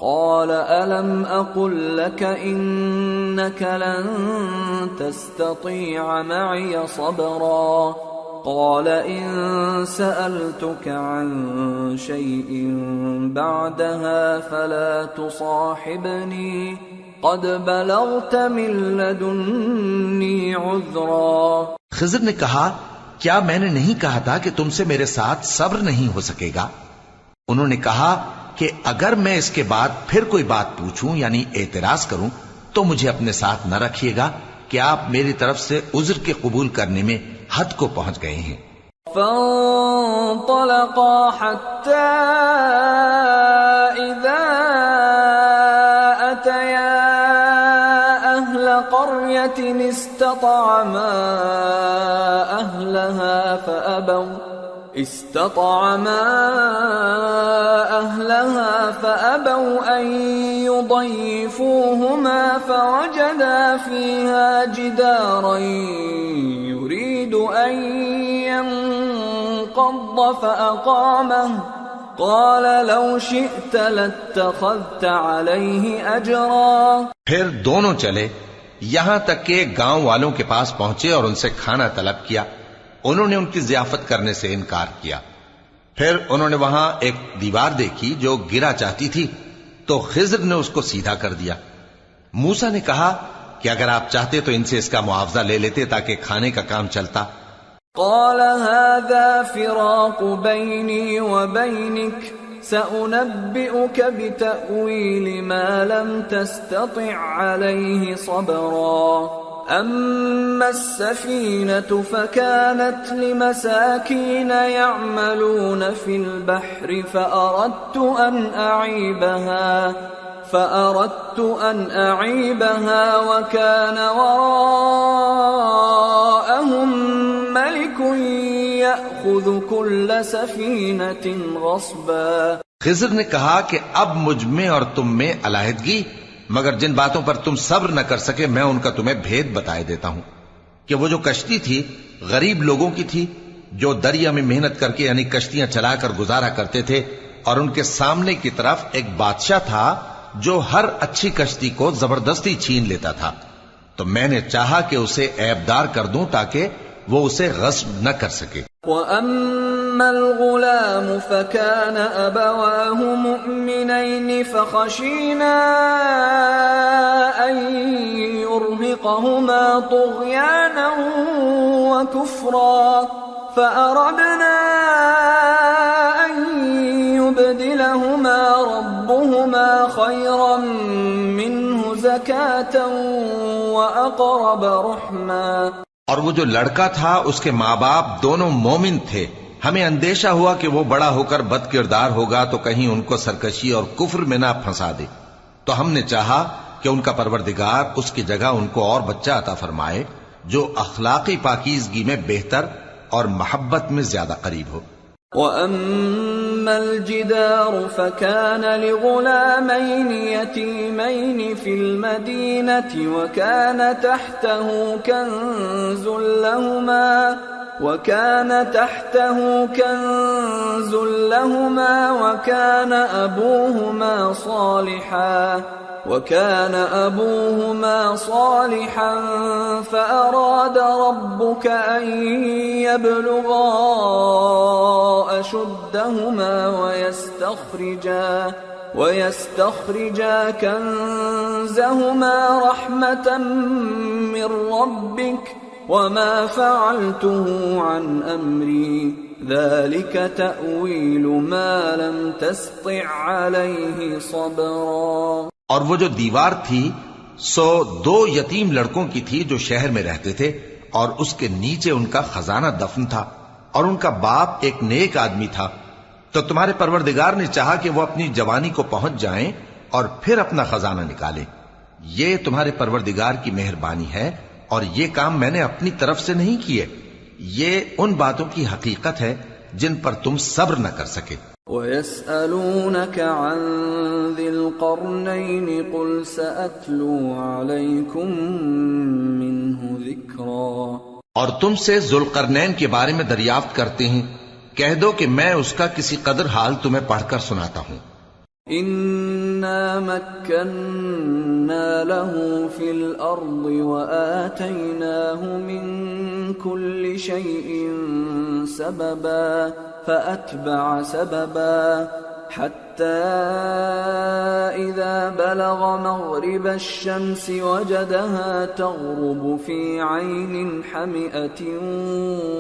قال ألم أقل لك إنك لن تستطيع معي صبرا قال إن سألتك عن شيء بعدها فلا تصاحبني قد بلغت من لدني عذرا۔ خضر نے کہا کیا میں نے نہیں کہا تھا کہ تم سے میرے ساتھ صبر نہیں ہو سکے گا؟ انہوں نے کہا کہ اگر میں اس کے بعد پھر کوئی بات پوچھوں یعنی اعتراض کروں تو مجھے اپنے ساتھ نہ رکھیے گا کہ آپ میری طرف سے عذر کے قبول کرنے میں حد کو پہنچ گئے ہیں۔ فانطلقا حتى إذا أتيا أهل قرية استطعما أهلها فأبوا أن يضيفوهما فوجدا فيها جدارا يريد أن ينقض فأقامه قال لو شئت لاتخذت عليه أجرا۔ پھر دونوں چلے یہاں تک کہ گاؤں والوں کے پاس پہنچے اور ان سے کھانا طلب کیا۔ انہوں نے ان کی ضیافت کرنے سے انکار کیا۔ پھر انہوں نے وہاں ایک دیوار دیکھی جو گرا چاہتی تھی تو خضر نے اس کو سیدھا کر دیا۔ موسیٰ نے کہا کہ اگر آپ چاہتے تو ان سے اس کا معاوضہ لے لیتے تاکہ کھانے کا کام چلتا۔ قال هذا فراق بيني وبينك سأنبئك بتأويل ما لم تستطع عليه صبرا أما السفينة فكانت لمساكين يعملون في البحر فأردت أن أعيبها وكان وراءهم ملك يأخذ كل سفينة غصبا۔ خضر نے کہا کہ اب مجھ میں اور تم میں علیحدگی، مگر جن باتوں پر تم صبر نہ کر سکے میں ان کا تمہیں بھید بتائے دیتا ہوں کہ وہ جو کشتی تھی غریب لوگوں کی تھی جو دریا میں محنت کر کے یعنی کشتیاں چلا کر گزارا کرتے تھے، اور ان کے سامنے کی طرف ایک بادشاہ تھا جو ہر اچھی کشتی کو زبردستی چھین لیتا تھا، تو میں نے چاہا کہ اسے عیبدار کر دوں تاکہ وہ اسے غصب نہ کر سکے۔ وَأَمَّا الْغُلَامُ فَكَانَ أَبَوَاهُ مُؤْمِنَيْنِ فَخَشِينَا أَن يُرْهِقَهُمَا طُغْيَانًا وَكُفْرًا فَأَرَدْنَا أَن يُبْدِلَهُمَا رَبُّهُمَا خَيْرًا مِّنْهُ زَكَاةً وَأَقْرَبَ رُحْمًا۔ اور وہ جو لڑکا تھا اس کے ماں باپ دونوں مومن تھے، ہمیں اندیشہ ہوا کہ وہ بڑا ہو کر بد کردار ہوگا تو کہیں ان کو سرکشی اور کفر میں نہ پھنسا دے، تو ہم نے چاہا کہ ان کا پروردگار اس کی جگہ ان کو اور بچہ عطا فرمائے جو اخلاقی پاکیزگی میں بہتر اور محبت میں زیادہ قریب ہو۔ وَأَمَّا الْجِدَارُ فَكَانَ لِغُلَامَيْنِ يَتِيمَيْنِ فِي الْمَدِينَةِ وَكَانَ تَحْتَهُ كَنْزٌ لَهُمَا وَكَانَ أَبُوهُمَا صَالِحًا فَأَرَادَ رَبُّكَ أَن يَبْلُغَا أَشُدَّهُمَا وَيَسْتَخْرِجَا كَنزَهُمَا رَحْمَةً مِّن رَّبِّكَ وَمَا فَعَلْتُهُ عَنْ أَمْرِي ذَلِكَ تَأْوِيلُ مَا لَمْ تَسْطِع عَلَيْهِ صَبْرًا۔ اور وہ جو دیوار تھی سو دو یتیم لڑکوں کی تھی جو شہر میں رہتے تھے، اور اس کے نیچے ان کا خزانہ دفن تھا، اور ان کا باپ ایک نیک آدمی تھا، تو تمہارے پروردگار نے چاہا کہ وہ اپنی جوانی کو پہنچ جائیں اور پھر اپنا خزانہ نکالیں۔ یہ تمہارے پروردگار کی مہربانی ہے، اور یہ کام میں نے اپنی طرف سے نہیں کیے، یہ ان باتوں کی حقیقت ہے جن پر تم صبر نہ کر سکے۔ وَيَسْأَلُونَكَ عَنْ ذِي الْقَرْنَيْنِ قُلْ سَأَتْلُو عَلَيْكُمْ مِنْهُ ذِكْرًا۔ اور تم سے ذوالقرنین کے بارے میں دریافت کرتے ہیں، کہہ دو کہ میں اس کا کسی قدر حال تمہیں پڑھ کر سناتا ہوں۔ إنا مكنا له في الأرض وآتيناه من كل شيء سببا فأتبع سببا حتى إذا بلغ مغرب الشمس وجدها تغرب في عين حمئة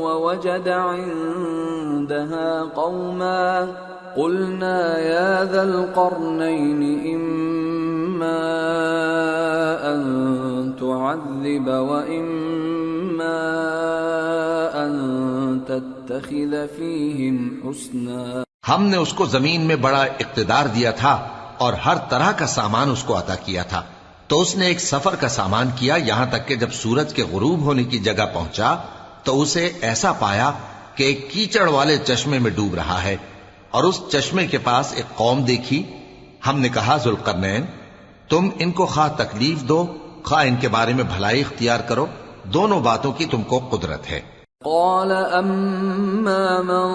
ووجد عندها قوما قلنا يا ذا القرنين إما أن تعذب وإما أن تتخذ فيهم حسنا. ہم نے اس کو زمین میں بڑا اقتدار دیا تھا اور ہر طرح کا سامان اس کو عطا کیا تھا، تو اس نے ایک سفر کا سامان کیا یہاں تک کہ جب سورج کے غروب ہونے کی جگہ پہنچا تو اسے ایسا پایا کہ ایک کیچڑ والے چشمے میں ڈوب رہا ہے، اور اس چشمے کے پاس ایک قوم دیکھی. ہم نے کہا ذوالقرنین تم ان کو خواہ تکلیف دو خواہ ان کے بارے میں بھلائی اختیار کرو، دونوں باتوں کی تم کو قدرت ہے. قال أما من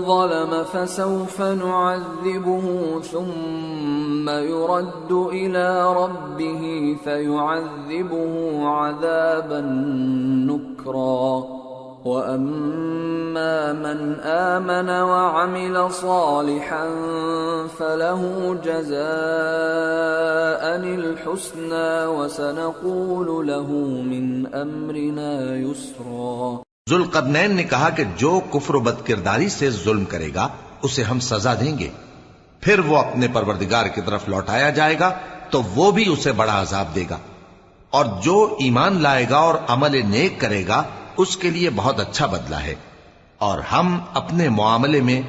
ظلم فسوف نعذبه ثم يرد إلى ربه فيعذبه عذابا نكرا وأما من آمن وعمل صالحا فله جزاء الحسنى وسنقول له من أمرنا يسرا. ذوالقرنین نے کہا کہ جو کفر و بد کرداری سے ظلم کرے گا اسے ہم سزا دیں گے، پھر وہ اپنے پروردگار کی طرف لوٹایا جائے گا تو وہ بھی اسے بڑا عذاب دے گا، اور جو ایمان لائے گا اور عمل نیک کرے گا اس کے لیے بہت اچھا بدلہ ہے، اور ہم اپنے معاملے میں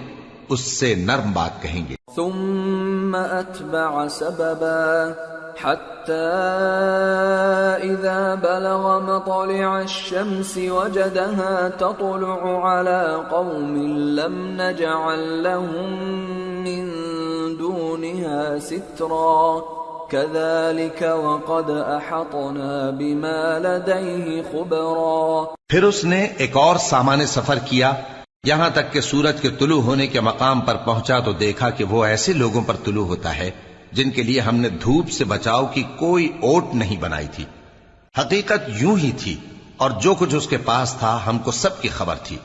اس سے نرم بات کہیں گے. ثم أتبع سببا حتى إذا بلغ مطلع الشمس وجدها تطلع على قوم لم نجعل لهم من دونها سترا كذلك وقد أحطنا بما لديه خبرا. پھر اس نے ایک اور سامان سفر کیا یہاں تک کہ سورج کے طلوع ہونے کے مقام پر پہنچا تو دیکھا کہ وہ ایسے لوگوں پر طلوع ہوتا ہے جن کے لیے ہم نے دھوپ سے بچاؤ کی کوئی اوٹ نہیں بنائی تھی. حقیقت یوں ہی تھی اور جو کچھ اس کے پاس تھا ہم کو سب کی خبر تھی.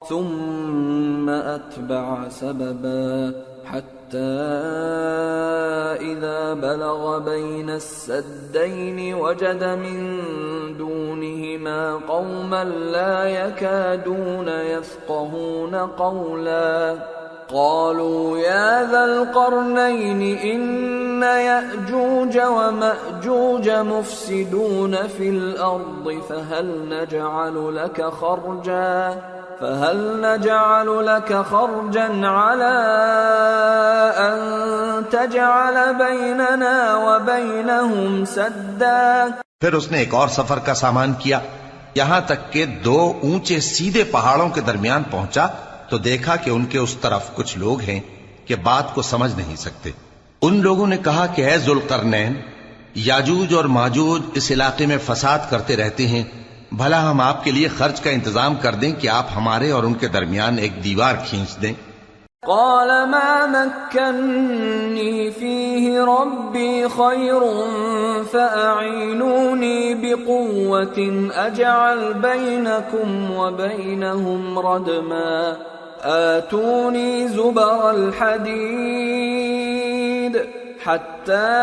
ثم أتبع سببا حتى إذا بلغ بين السدين وجد من دونهما قوما لا يكادون يفقهون قولا قالوا يا ذا القرنين إن يأجوج ومأجوج مفسدون في الأرض فهل نجعل لك خرجا على أن تجعل بيننا وبينهم سدا. پھر اس نے ایک اور سفر کا سامان کیا یہاں تک کہ دو اونچے سیدھے پہاڑوں کے درمیان پہنچا تو دیکھا کہ ان کے اس طرف کچھ لوگ ہیں کہ بات کو سمجھ نہیں سکتے. ان لوگوں نے کہا کہ اے ذوالقرنین یاجوج اور ماجوج اس علاقے میں فساد کرتے رہتے ہیں، بھلا ہم آپ کے لیے خرچ کا انتظام کر دیں کہ آپ ہمارے اور ان کے درمیان ایک دیوار کھینچ دیں. قال ما مكنني فيه ربي خير فأعينوني بقوة أجعل بينكم وبينهم ردما آتوني زبر الحديد حتى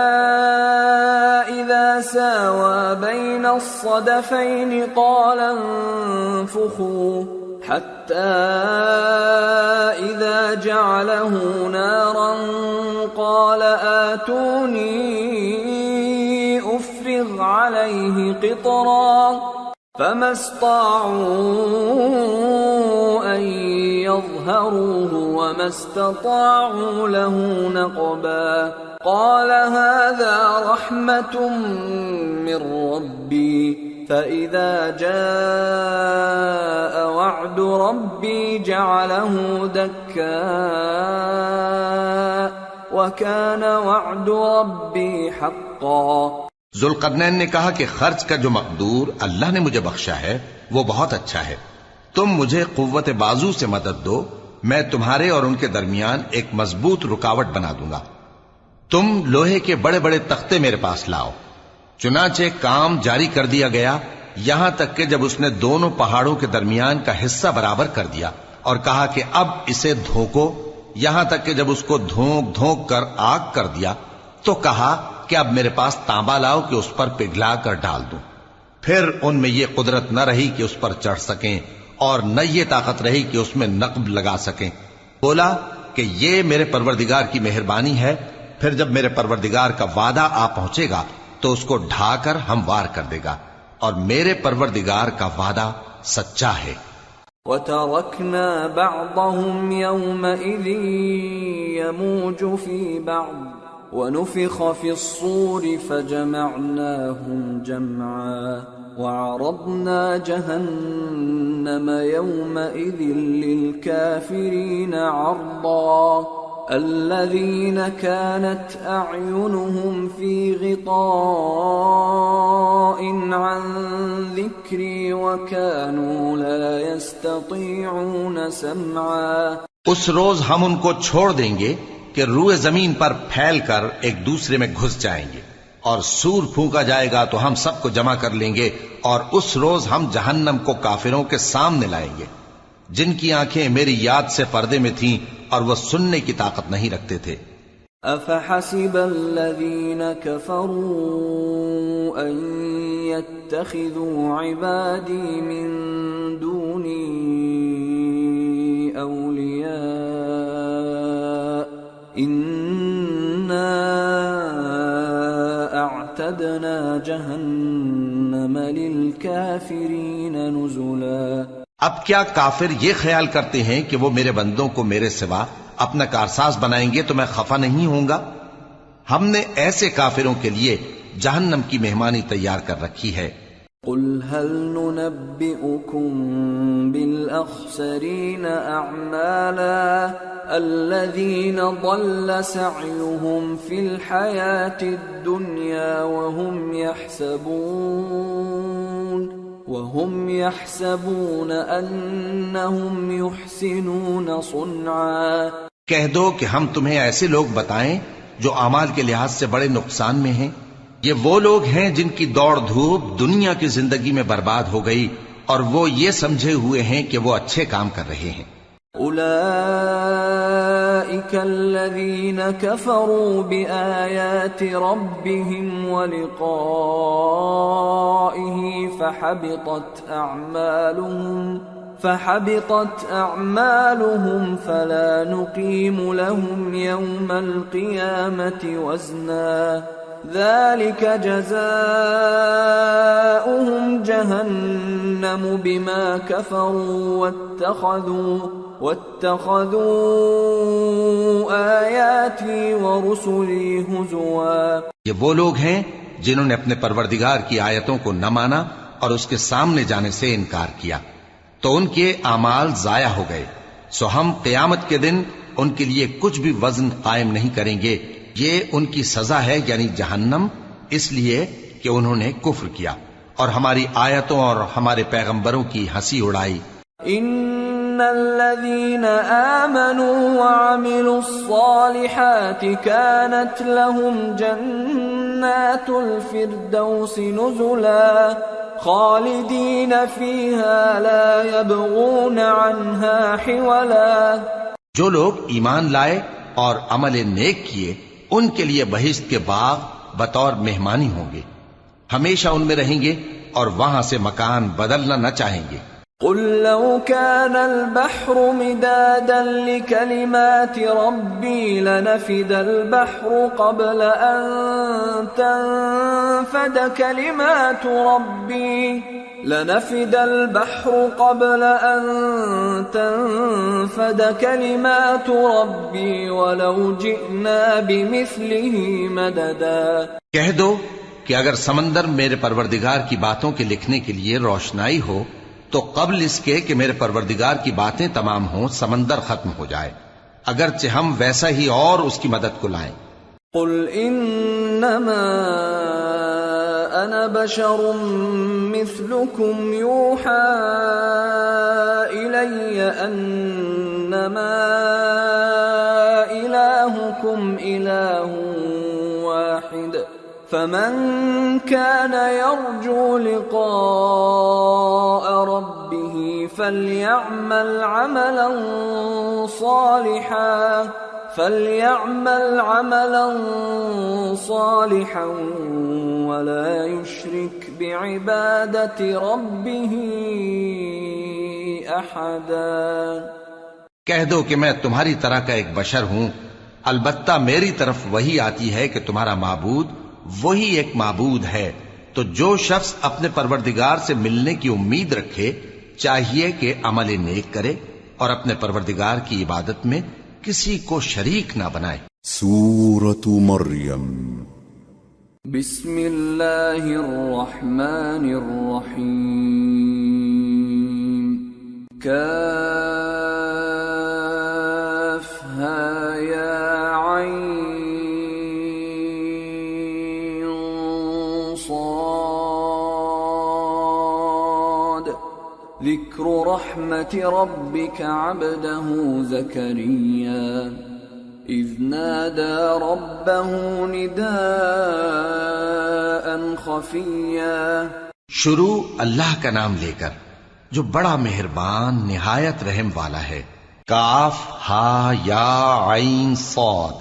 إذا ساوى بين الصدفين قال انفخوا حتى إذا جعله نارا قال آتوني أفرغ عليه قطرا فما استطاعوا أن يظهروه وما استطاعوا له نقبا. قال هذا رحمة من ربي فإذا جاء وعد ربي جعله دكا وكان وعد ربي حقا. ذوالقرنین نے کہا کہ خرچ کا جو مقدور اللہ نے مجھے بخشا ہے وہ بہت اچھا ہے، تم مجھے قوت بازو سے مدد دو، میں تمہارے اور ان کے درمیان ایک مضبوط رکاوٹ بنا دوں گا. تم لوہے کے بڑے بڑے تختے میرے پاس لاؤ۔ چنانچہ کام جاری کر دیا گیا، یہاں تک کہ جب اس نے دونوں پہاڑوں کے درمیان کا حصہ برابر کر دیا اور کہا کہ اب اسے دھوکو، یہاں تک کہ جب اس کو دھونک دھونک کر آگ کر دیا تو کہا کہ اب میرے پاس تانبا لاؤ کہ اس پر پگھلا کر ڈال دوں۔ پھر ان میں یہ قدرت نہ رہی کہ اس پر چڑھ سکیں اور نہ یہ طاقت رہی کہ اس میں نقب لگا سکیں۔ بولا کہ یہ میرے پروردگار کی مہربانی ہے، پھر جب میرے پروردگار کا وعدہ آ پہنچے گا تو اس کو ڈھا کر ہموار کر دے گا، اور میرے پروردگار کا وعدہ سچا ہے۔ وَتَرَكْنَا بَعْضَهُمْ يَوْمَئِذٍ يَمُوجُ فِي بَعْضٍ وَنُفِخَ فِي الصُّورِ فَجَمَعْنَاهُمْ جَمْعًا وَعَرَضْنَا جَهَنَّمَ يَوْمَئِذٍ لِلْكَافِرِينَ عَرْضًا الذين كانت أعينهم في غطاء عن ذكري وكانوا لا يستطيعون سمعا۔ اس روز ہم ان کو چھوڑ دیں گے کہ روئے زمین پر پھیل کر ایک دوسرے میں گھس جائیں گے، اور سور پھونکا جائے گا تو ہم سب کو جمع کر لیں گے، اور اس روز ہم جہنم کو کافروں کے سامنے لائیں گے جن کی آنکھیں میری یاد سے پردے میں تھیں اور وہ سننے کی طاقت نہیں رکھتے تھے۔ أَفَحَسِبَ الَّذِينَ كَفَرُوا أَن يَتَّخِذُوا عِبَادِي مِن دُونِي أَوْلِيَاءَ إِنَّا أَعْتَدْنَا جَهَنَّمَ لِلْكَافِرِينَ نُزُلًا۔ اب کیا کافر یہ خیال کرتے ہیں کہ وہ میرے بندوں کو میرے سوا اپنا کارساز بنائیں گے تو میں خفا نہیں ہوں گا؟ ہم نے ایسے کافروں کے لیے جہنم کی مہمانی تیار کر رکھی ہے۔ قُلْ هَلْ نُنَبِّئُكُمْ بِالْأَخْسَرِينَ أَعْمَالًا الَّذِينَ ضَلَّ سَعْيُهُمْ فِي الْحَيَاةِ الدُّنْيَا وَهُمْ يَحْسَبُونَ أَنَّهُمْ يُحْسِنُونَ صُنْعًا۔ کہہ دو کہ ہم تمہیں ایسے لوگ بتائیں جو اعمال کے لحاظ سے بڑے نقصان میں ہیں؟ یہ وہ لوگ ہیں جن کی دوڑ دھوپ دنیا کی زندگی میں برباد ہو گئی اور وہ یہ سمجھے ہوئے ہیں کہ وہ اچھے کام کر رہے ہیں۔ أولئك الذين كفروا بآيات ربهم ولقائه فحبطت أعمالهم فلا نقيم لهم يوم القيامة وزنا ذلك جزاؤهم جهنم بما كفروا واتخذوا آياتي ورسلي هزوا۔ یہ وہ لوگ ہیں جنہوں نے اپنے پروردگار کی آیتوں کو نہ مانا اور اس کے سامنے جانے سے انکار کیا تو ان کے اعمال ضائع ہو گئے، سو ہم قیامت کے دن ان کے لیے کچھ بھی وزن قائم نہیں کریں گے۔ یہ ان کی سزا ہے یعنی جہنم، اس لیے کہ انہوں نے کفر کیا اور ہماری آیتوں اور ہمارے پیغمبروں کی ہنسی اڑائی۔ ان الذين آمنوا وعملوا الصالحات كانت لهم جنات الفردوس نزلا خالدين فيها لا يبغون عنها حولا۔ جو لوگ ایمان لائے اور عمل نیک کیے ان کے لیے بہشت کے باغ بطور مہمانی ہوں گے، ہمیشہ ان میں رہیں گے اور وہاں سے مکان بدلنا نہ چاہیں گے۔ قل لو كان البحر مدادا لكلمات ربي لنفد البحر قبل أن تنفد كلمات ربي ولو جئنا بمثله مددا۔ کہہ دو کہ اگر سمندر میرے پروردگار کی باتوں کے لکھنے کے لیے روشنائی ہو تو قبل اس کے کہ میرے پروردگار کی باتیں تمام ہوں سمندر ختم ہو جائے، اگرچہ ہم ویسا ہی اور اس کی مدد کو لائیں۔ قل انما انا بشر مثلكم يوحى الي انما الهكم اله واحد فمن كان يرجو لقاء ربه فليعمل عملا صالحا ولا يشرك بعبادة ربه أحدا۔ کہہ دو کہ میں تمہاری طرح کا ایک بشر ہوں، البتہ میری طرف وہی آتی ہے کہ تمہارا معبود وہی ایک معبود ہے، تو جو شخص اپنے پروردگار سے ملنے کی امید رکھے چاہیے کہ عمل نیک کرے اور اپنے پروردگار کی عبادت میں کسی کو شریک نہ بنائے۔ سورة مریم۔ بسم اللہ الرحمن الرحیم۔ کافہا یا عین صاد۔ ذکر رحمت ربک عبدہ زکریا اذ نادى ربه نداء خفيا۔ شروع اللہ کا نام لے کر جو بڑا مہربان نہایت رحم والا ہے۔ کاف ہا یا عین صاد،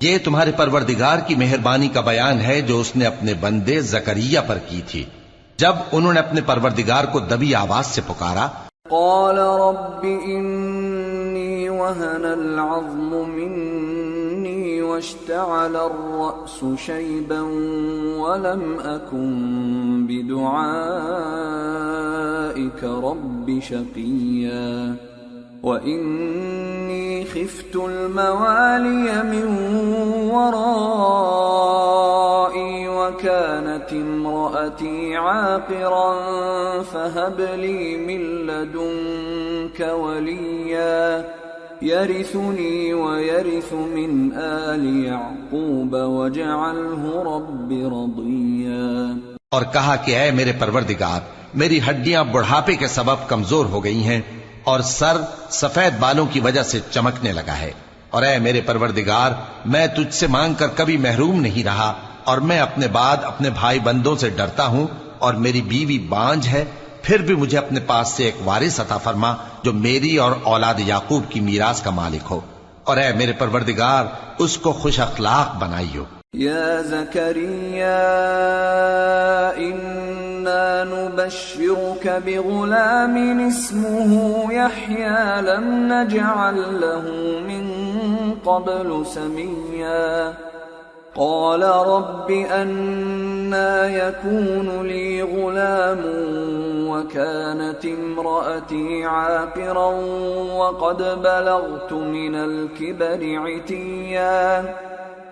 یہ تمہارے پروردگار کی مہربانی کا بیان ہے جو اس نے اپنے بندے زکریا پر کی تھی جب انہوں نے اپنے پروردگار کو دبی آواز سے پکارا۔ قال رب انی وهن العظم مني واشتعل الرأس شيبا ولم أكن بدعائك رب شقيا وإني خفت الموالي من ورائي وكانت امرأتي عاقرا فهب لي من لدنك وليا يرثني ويرث من آل يعقوب واجعله رب رضيا۔ اور کہا کہ اے میرے پروردگار، میری ہڈیاں بڑھاپے کے سبب کمزور ہو گئی ہیں اور سر سفید بالوں کی وجہ سے چمکنے لگا ہے، اور اے میرے پروردگار، میں تجھ سے مانگ کر کبھی محروم نہیں رہا، اور میں اپنے بعد اپنے بھائی بندوں سے ڈرتا ہوں، اور میری بیوی بانجھ ہے، پھر بھی مجھے اپنے پاس سے ایک وارث عطا فرما جو میری اور اولاد یعقوب کی میراث کا مالک ہو، اور اے میرے پروردگار اس کو خوش اخلاق بنائیو۔ یا زکریا انا نبشرک بغلام اسمه يحيى لم نجعل له من قبل سميا قال رب أنا يكون لي غلام وكانت امرأتي عاقرا وقد بلغت من الكبر عتيا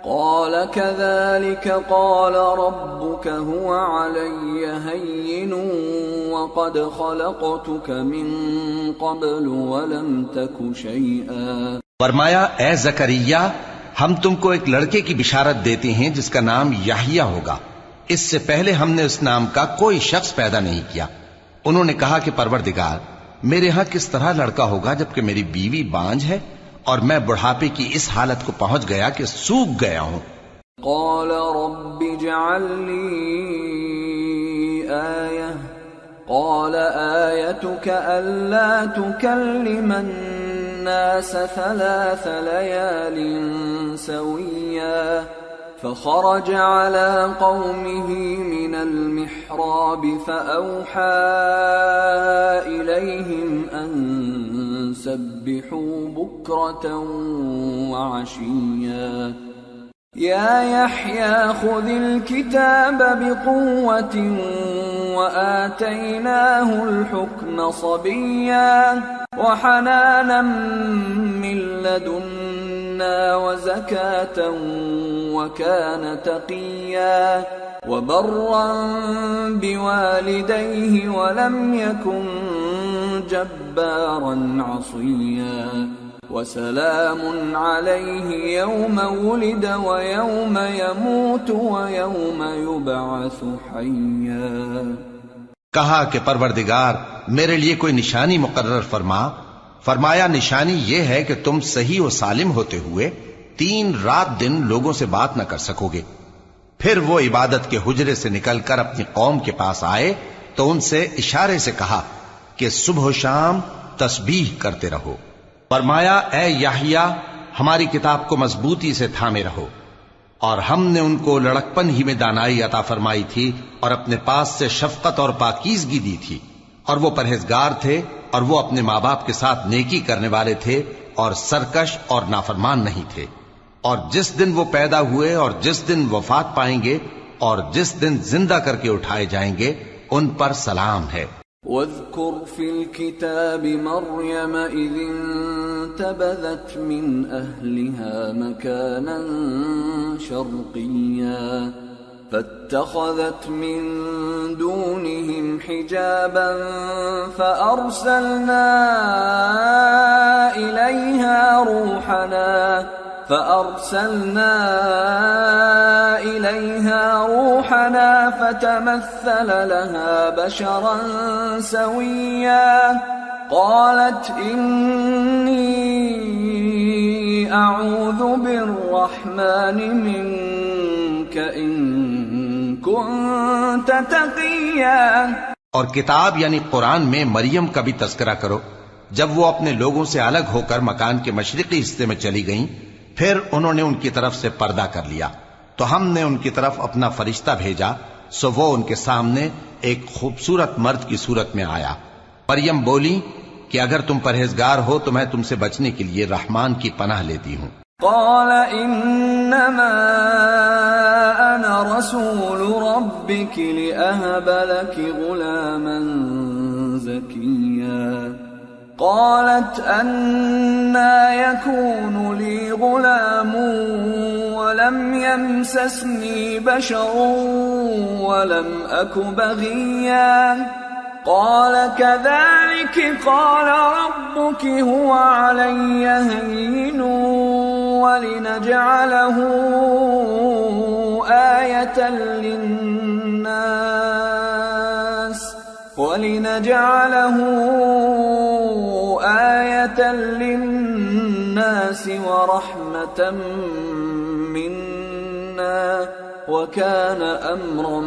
قال كذلك قال ربك هو علي هين وقد خلقتك من قبل ولم تك شيئا۔ فرمایا اے زکریا، ہم تم کو ایک لڑکے کی بشارت دیتے ہیں جس کا نام یحییٰ ہوگا، اس سے پہلے ہم نے اس نام کا کوئی شخص پیدا نہیں کیا۔ انہوں نے کہا کہ پروردگار، میرے ہاں کس طرح لڑکا ہوگا جبکہ میری بیوی بانجھ ہے اور میں بڑھاپے کی اس حالت کو پہنچ گیا کہ سوکھ گیا ہوں۔ قال رب اجعل لي آية قال آيتك ألا تكلم الناس 3 ليال سويا فخرج على قومه من المحراب فأوحى إليهم أن سبحوا بكرة وعشيا يا يحيى خذ الكتاب بقوة وآتيناه الحكم صبيا وحنانا من لدنا وزكاة وكان تقيا وبرا بوالديه ولم يكن جبارا عصيا وسلام عليه يوم ولد ويوم يموت ويوم يبعث حيا۔ کہا کہ پروردگار میرے لیے کوئی نشانی مقرر فرما۔ فرمایا نشانی یہ ہے کہ تم صحیح و سالم ہوتے ہوئے 3 رات دن لوگوں سے بات نہ کر سکو گے، پھر وہ عبادت کے حجرے سے نکل کر اپنی قوم کے پاس آئے تو ان سے اشارے سے کہا کہ صبح و شام تسبیح کرتے رہو۔ فرمایا اے یحییٰ ہماری کتاب کو مضبوطی سے تھامے رہو، اور ہم نے ان کو لڑکپن ہی میں دانائی عطا فرمائی تھی اور اپنے پاس سے شفقت اور پاکیزگی دی تھی، اور وہ پرہیزگار تھے اور وہ اپنے ماں باپ کے ساتھ نیکی کرنے والے تھے اور سرکش اور نافرمان نہیں تھے۔ اور جس دن وہ پیدا ہوئے اور جس دن وفات پائیں گے اور جس دن زندہ کر کے اٹھائے جائیں گے ان پر سلام ہے۔ واذكر في الكتاب مريم إذ انتبذت من أهلها مكانا شرقيا فاتخذت من دونهم حجابا فأرسلنا إليها روحنا فتمثل لها بشرا سويا قالت إني أعوذ بالرحمن منك إن كنت تقيا۔ اور کتاب یعنی قرآن میں مریم کا بھی تذکرہ کرو جب وہ اپنے لوگوں سے الگ ہو کر مکان کے مشرقی حصے میں چلی گئیں، پھر انہوں نے ان کی طرف سے پردہ کر لیا تو ہم نے ان کی طرف اپنا فرشتہ بھیجا، سو وہ ان کے سامنے ایک خوبصورت مرد کی صورت میں آیا۔ مریم بولی کہ اگر تم پرہیزگار ہو تو میں تم سے بچنے کے لیے رحمان کی پناہ لیتی ہوں۔ قال انما انا رسول ربك لأهب لك غلاما زكيا قالت أنى يكون لي غلام ولم يمسسني بشر ولم أك بغيا قال كذلك قال ربك هو علي هين ولنجعله آية للناس ورحمة منا وكان أمرا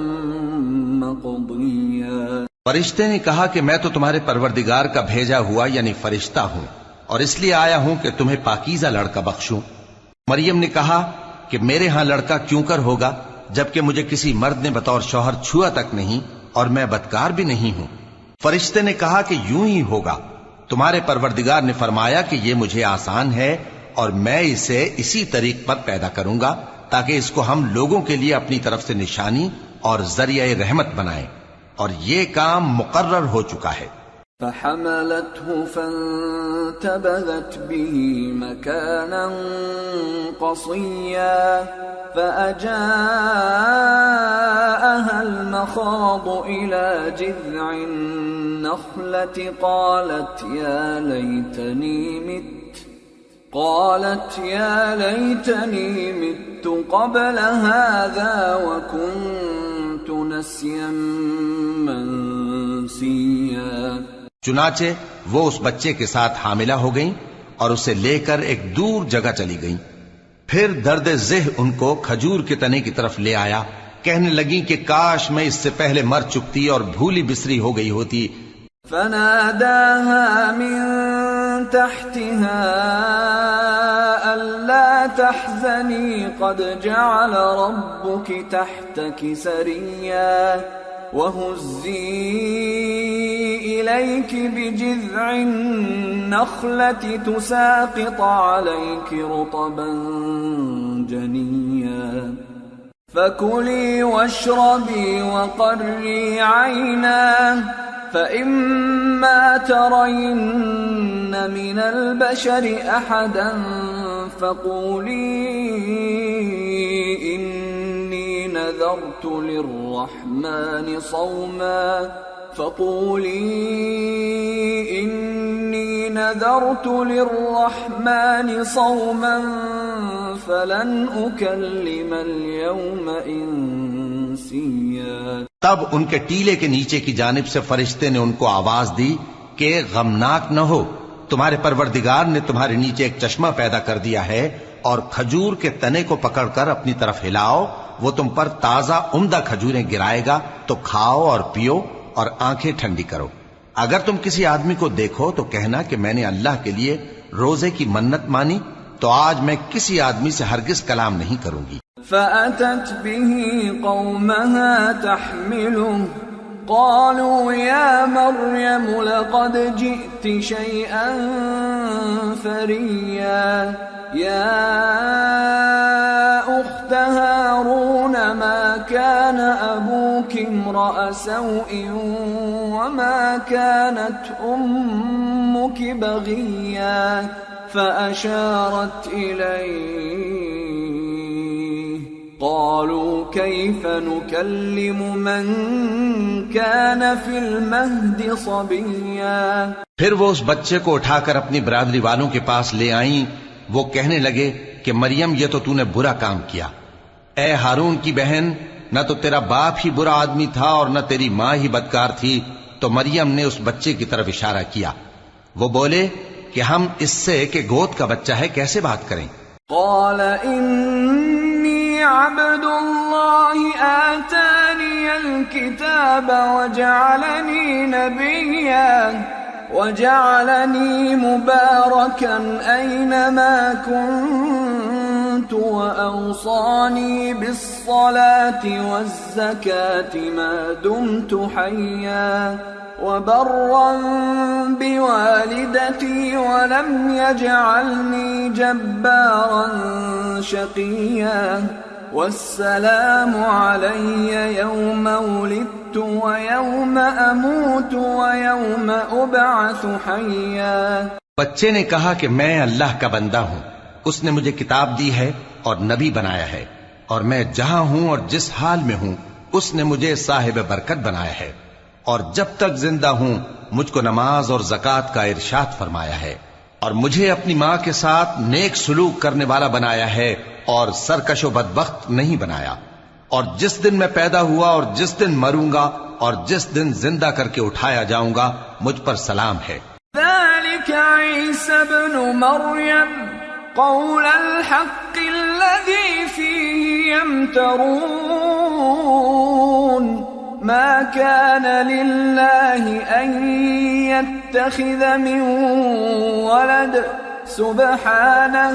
مقضيا۔ فرشتے نے کہا کہ میں تو تمہارے پروردگار کا بھیجا ہوا یعنی فرشتہ ہوں، اور اس لیے آیا ہوں کہ تمہیں پاکیزہ لڑکا بخشوں۔ مریم نے کہا کہ میرے ہاں لڑکا کیوں کر ہوگا جبکہ مجھے کسی مرد نے بطور شوہر چھوا تک نہیں اور میں بدکار بھی نہیں ہوں۔ فرشتے نے کہا کہ یوں ہی ہوگا، تمہارے پروردگار نے فرمایا کہ یہ مجھے آسان ہے اور میں اسے اسی طریق پر پیدا کروں گا تاکہ اس کو ہم لوگوں کے لیے اپنی طرف سے نشانی اور ذریعہ رحمت بنائیں، اور یہ کام مقرر ہو چکا ہے۔ فحملته فانتبذت به مكانا قصيا فأجاءها المخاض إلى جذع النخلة قالت يا ليتني مت قبل هذا وكنت نسيا منسيا۔ چنانچہ وہ اس بچے کے ساتھ حاملہ ہو گئیں اور اسے لے کر ایک دور جگہ چلی گئیں۔ پھر درد ذہ ان کو کھجور کے تنے کی طرف لے آیا، کہنے لگیں کہ کاش میں اس سے پہلے مر چکتی اور بھولی بسری ہو گئی ہوتی۔ فناداها من تحتها ألا تحزني قد جعل ربك تحتك سريا وهزي إليك بجذع النخلة تساقط عليك رطبا جنيا فكلي واشربي وقري عينا فإما ترين من البشر أحدا فقولي إني نذرت للرحمن صوما فلن أكلم اليوم إنسيا۔ تب ان کے ٹیلے کے نیچے کی جانب سے فرشتے نے ان کو آواز دی کہ غمناک نہ ہو، تمہارے پروردگار نے تمہارے نیچے ایک چشمہ پیدا کر دیا ہے، اور کھجور کے تنے کو پکڑ کر اپنی طرف ہلاؤ وہ تم پر تازہ عمدہ کھجوریں گرائے گا تو کھاؤ اور پیو اور آنکھیں ٹھنڈی کرو۔ اگر تم کسی آدمی کو دیکھو تو کہنا کہ میں نے اللہ کے لیے روزے کی منت مانی، تو آج میں کسی آدمی سے ہرگز کلام نہیں کروں گی۔ فأتت به قومها تحمله قالوا يا مريم لقد جئت شيئا فريا يا أخت هارون ما كان أبوك امرأ سوء وما كانت أمك بغيا فأشارت إليه قالوا كيف نكلم من كان في المهد صبيا۔ پھر وہ اس بچے کو اٹھا کر اپنی برادری والوں کے پاس لے آئیں۔ وہ کہنے لگے کہ مریم یہ تو نے برا کام کیا۔ اے ہارون کی بہن، نہ تو تیرا باپ ہی برا آدمی تھا اور نہ تیری ماں ہی بدکار تھی۔ تو مریم نے اس بچے کی طرف اشارہ کیا۔ وہ بولے کہ ہم اس سے کہ گود کا بچہ ہے کیسے بات کریں؟ قال إني عبد الله آتاني الكتاب وجعلني نبيا وجعلني مباركا أينما كنت وأوصاني بالصلاة والزكاة ما دمت حيا وبرا بوالدتي ولم يجعلني جبارا شقيا والسلام علي يوم ولدت ويوم أموت ويوم أبعث حيا۔ بچے نے کہا کہ میں اللہ کا بندہ ہوں، اس نے مجھے کتاب دی ہے اور نبی بنایا ہے، اور میں جہاں ہوں اور جس حال میں ہوں اس نے مجھے صاحب برکت بنایا ہے، اور جب تک زندہ ہوں مجھ کو نماز اور زکوٰۃ کا ارشاد فرمایا ہے، اور مجھے اپنی ماں کے ساتھ نیک سلوک کرنے والا بنایا ہے اور سرکش و بدبخت نہیں بنایا، اور جس دن میں پیدا ہوا اور جس دن مروں گا اور جس دن زندہ کر کے اٹھایا جاؤں گا مجھ پر سلام ہے۔ ذلك عيسى ابن مريم قول الحق الذي فيه يمترون ما كان لله أن يتخذ من ولد سبحانه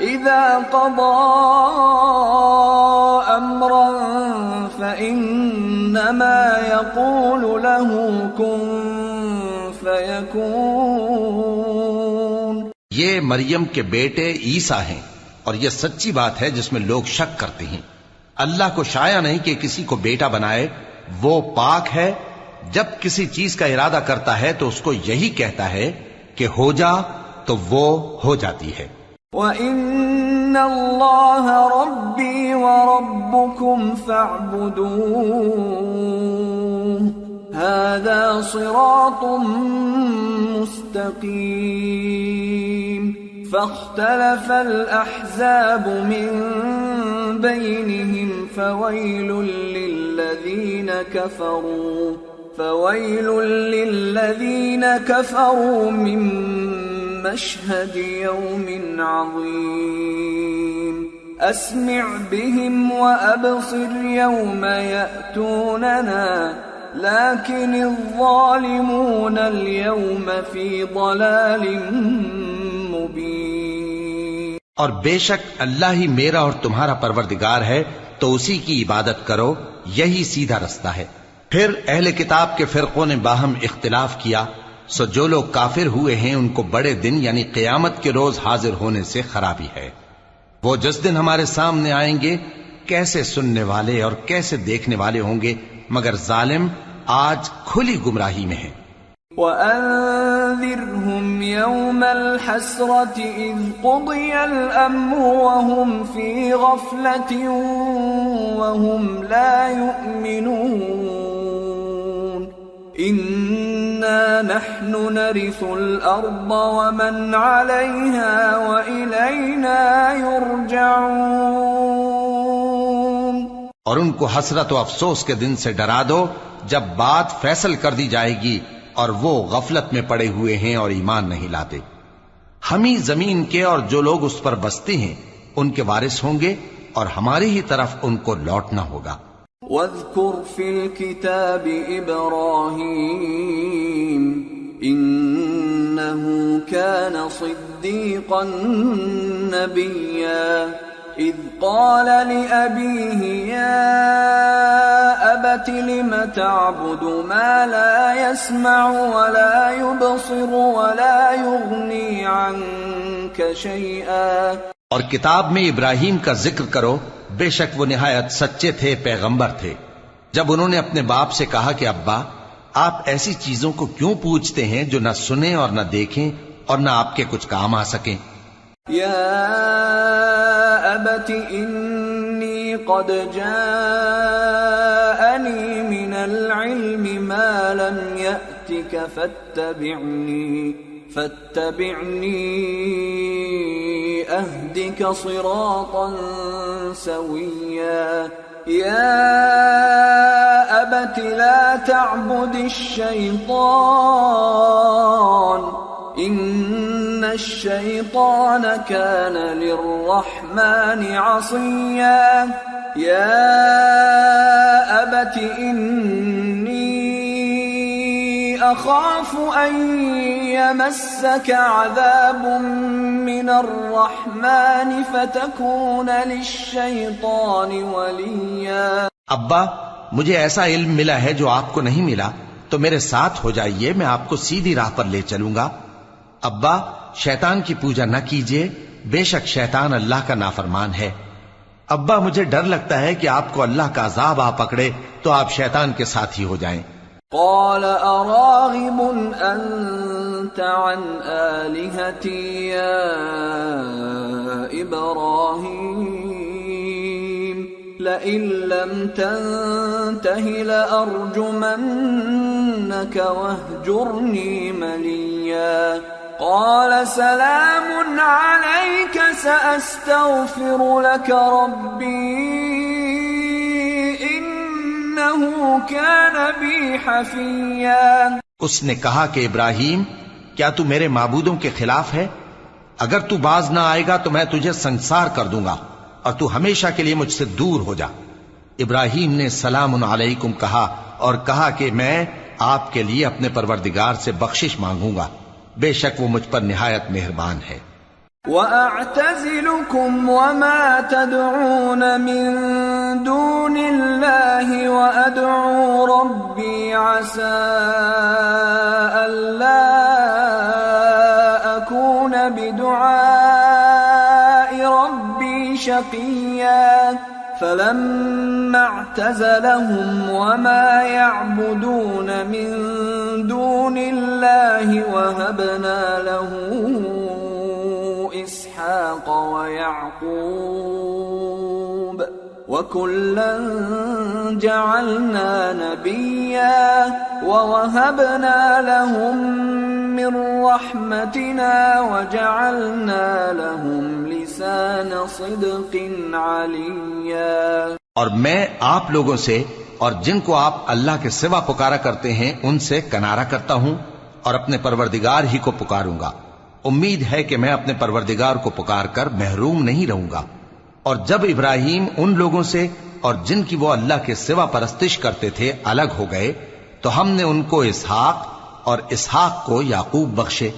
إذا قضى أمرا فإنما يقول له كن فيكون۔ یہ مریم کے بیٹے عیسیٰ ہیں، اور یہ سچی بات ہے جس میں لوگ شک کرتے ہیں۔ اللہ کو شایع نہیں کہ کسی کو بیٹا بنائے، وہ پاک ہے، جب کسی چیز کا ارادہ کرتا ہے تو اس کو یہی کہتا ہے کہ ہو جا تو وہ ہو جاتی ہے۔ وَإِنَّ اللَّهَ رَبِّي وَرَبُّكُمْ فَاعْبُدُوهُ هَذَا صِرَاطٌ مُسْتَقِيمٌ۔ فاختلف الأحزاب من بينهم فويل للذين كفروا من مشهد يوم عظيم أسمع بهم وأبصر يوم يأتوننا لكن الظالمون اليوم في ضلال مبين۔ اور بے شک اللہ ہی میرا اور تمہارا پروردگار ہے، تو اسی کی عبادت کرو، یہی سیدھا رستہ ہے۔ پھر اہل کتاب کے فرقوں نے باہم اختلاف کیا، سو جو لوگ کافر ہوئے ہیں ان کو بڑے دن یعنی قیامت کے روز حاضر ہونے سے خرابی ہے۔ وہ جس دن ہمارے سامنے آئیں گے کیسے سننے والے اور کیسے دیکھنے والے ہوں گے، مگر ظالم آج کھلی گمراہی میں ہیں۔ وَأَنذِرْهُمْ يَوْمَ الْحَسْرَةِ إِذْ قُضِيَ الْأَمْرُ وَهُمْ فِي غَفْلَةٍ وَهُمْ لَا يُؤْمِنُونَ إِنَّا نَحْنُ نَرِثُ الْأَرْضَ وَمَنْ عَلَيْهَا وَإِلَيْنَا يُرْجَعُونَ۔ اور ان کو حسرت و افسوس کے دن سے ڈرا دو جب بات فیصل کر دی جائے گی اور وہ غفلت میں پڑے ہوئے ہیں اور ایمان نہیں لاتے۔ ہم ہی زمین کے اور جو لوگ اس پر بستے ہیں ان کے وارث ہوں گے، اور ہماری ہی طرف ان کو لوٹنا ہوگا۔ واذكر في الكتاب إبراهيم إنه كان صديقا نبيا إذ قال لأبيه يا أبت لم تعبد ما لا يسمع ولا يبصر ولا يغني عنك شيئا۔ اور کتاب میں ابراہیم کا ذکر کرو، بے شک وہ نہایت سچے تھے، پیغمبر تھے، جب انہوں نے اپنے باپ سے کہا کہ ابا آپ ایسی چیزوں کو کیوں پوچھتے ہیں جو نہ سنیں اور نہ دیکھیں اور نہ آپ کے کچھ کام آ سکیں۔ یا ابت انی قد جاءنی من العلم ما لم یأتک فاتبعنی اهدک صراطا سویا۔ یا ابت لا تعبد الشیطان ان الشیطان كان للرحمن عصیا۔ یا ابت انی اخاف ان يمسك عذاب من الرحمن فتكون للشيطان وليا۔ ابا مجھے ایسا علم ملا ہے جو آپ کو نہیں ملا، تو میرے ساتھ ہو جائیے، میں آپ کو سیدھی راہ پر لے چلوں گا۔ ابا شیطان کی پوجا نہ کیجیے، بے شک شیطان اللہ کا نافرمان ہے۔ ابا مجھے ڈر لگتا ہے کہ آپ کو اللہ کا عذاب آ پکڑے تو آپ شیطان کے ساتھی ہو جائیں۔ قال اراغب انت عن آلهتي يا ابراهيم لئن لم تنته لأرجمنك واهجرني مليا۔ قال سلام عليك سأستغفر لك ربي إنه كان بي حفيا۔ اس نے کہا کہ ابراہیم کیا تو میرے معبودوں کے خلاف ہے؟ اگر تو باز نہ آئے گا تو میں تجھے سنسار کر دوں گا اور تو ہمیشہ کے لیے مجھ سے دور ہو جا۔ ابراہیم نے سلام علیکم کہا اور کہا کہ میں آپ کے لیے اپنے پروردگار سے بخشش مانگوں گا، بے شک وہ مجھ پر نہایت مہربان ہے۔ وَأَعْتَزِلُكُمْ وَمَا تَدْعُونَ مِن دُونِ اللَّهِ وَأَدْعُو رَبِّي عَسَىٰ أَلَّا أَكُونَ بِدُعَاءِ رَبِّي شَقِيًّا۔ فَلَمَّا اعْتَزَلَهُمْ وَمَا يَعْبُدُونَ مِن دُونِ اللَّهِ وَهَبْنَا لَهُ اسحاق ويعقوب وكلا جعلنا نبيا ووهبنا لهم من رحمتنا وجعلنا لهم لسان صدق عليا۔ اور میں آپ لوگوں سے اور جن کو آپ اللہ کے سوا پکارا کرتے ہیں ان سے کنارہ کرتا ہوں اور اپنے پروردگار ہی کو پکاروں گا۔ امید ہے کہ میں اپنے پروردگار کو پکار کر محروم نہیں رہوں گا۔ اور جب ابراہیم ان لوگوں سے اور جن کی وہ اللہ کے سوا پرستش کرتے تھے الگ ہو گئے تو ہم نے ان کو اسحاق اور اسحاق کو یعقوب بخشے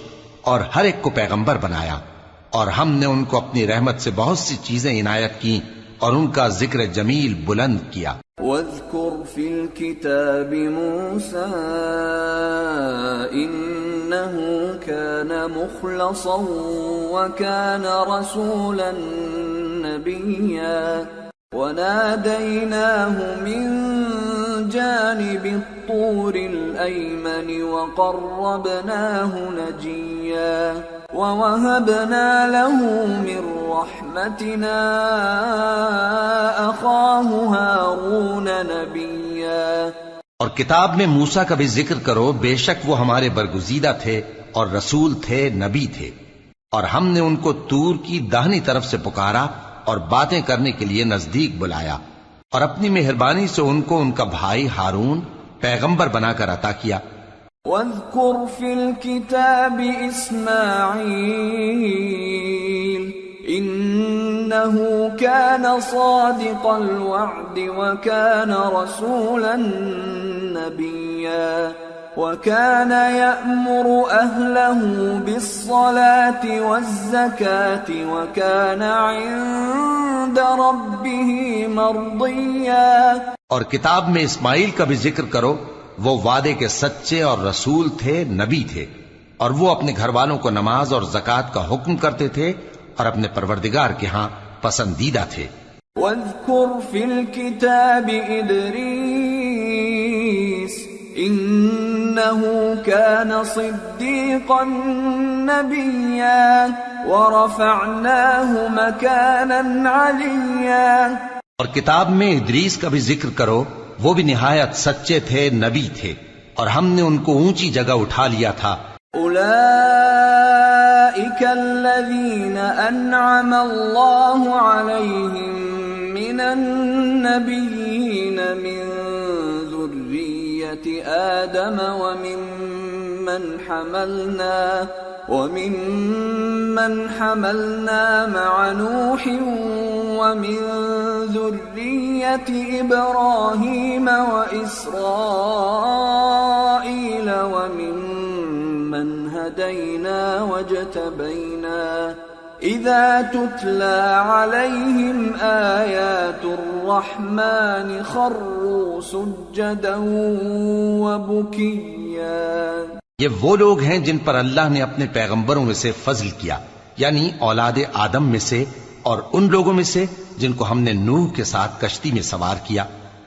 اور ہر ایک کو پیغمبر بنایا، اور ہم نے ان کو اپنی رحمت سے بہت سی چیزیں عنایت کی اور ان کا ذکر جمیل بلند کیا۔ واذكر في الكتاب موسى إنه كان مخلصا وكان رسولا نبيا وناديناه من جانب الطور الأيمن وقربناه نجيا ووهبنا له من رحمتنا أخاه هارون نبيا۔ اور کتاب میں موسیٰ کا بھی ذکر کرو، بے شک وہ ہمارے برگزیدہ تھے اور رسول تھے، نبی تھے، اور ہم نے ان کو طور کی داہنی طرف سے پکارا اور باتیں کرنے کے لیے نزدیک بلایا، اور اپنی مہربانی سے ان کو ان کا بھائی ہارون پیغمبر بنا کر عطا کیا۔ واذكر في الكتاب إسماعيل إنه إنه كان صادق الوعد وكان رسولا نبيا وكان يأمر أهله بالصلاة والزكاة وكان عند ربه مرضيا. اور کتاب میں اسماعیل کا بھی ذکر کرو، وہ وعدے کے سچے اور رسول تھے، نبی تھے، اور وہ اپنے گھر والوں کو نماز اور زکوٰۃ کا حکم کرتے تھے اور اپنے پروردگار کے ہاں پسندیدہ تھے. واذكر في الكتاب إدريس إنه كان صديقا نبيا ورفعناه مكانا عليا. اور کتاب میں ادریس کا بھی ذکر کرو، وہ بھی نہایت سچے تھے، نبی تھے، اور ہم نے ان کو اونچی جگہ اٹھا لیا تھا. أولئك الذين أنعم الله عليهم من النبيين من ذرية آدم ومن حملنا مع نوح ومن ذرية إبراهيم وإسرائيل وممن هدينا واجتبينا إذا تتلى عليهم آيات الرحمن خروا سجدا وبكيا. یہ وہ لوگ ہیں جن پر اللہ نے اپنے پیغمبروں میں سے فضل کیا، یعنی اولاد آدم میں سے، اور ان لوگوں میں سے جن کو ہم نے نوح کے ساتھ کشتی میں سوار کیا،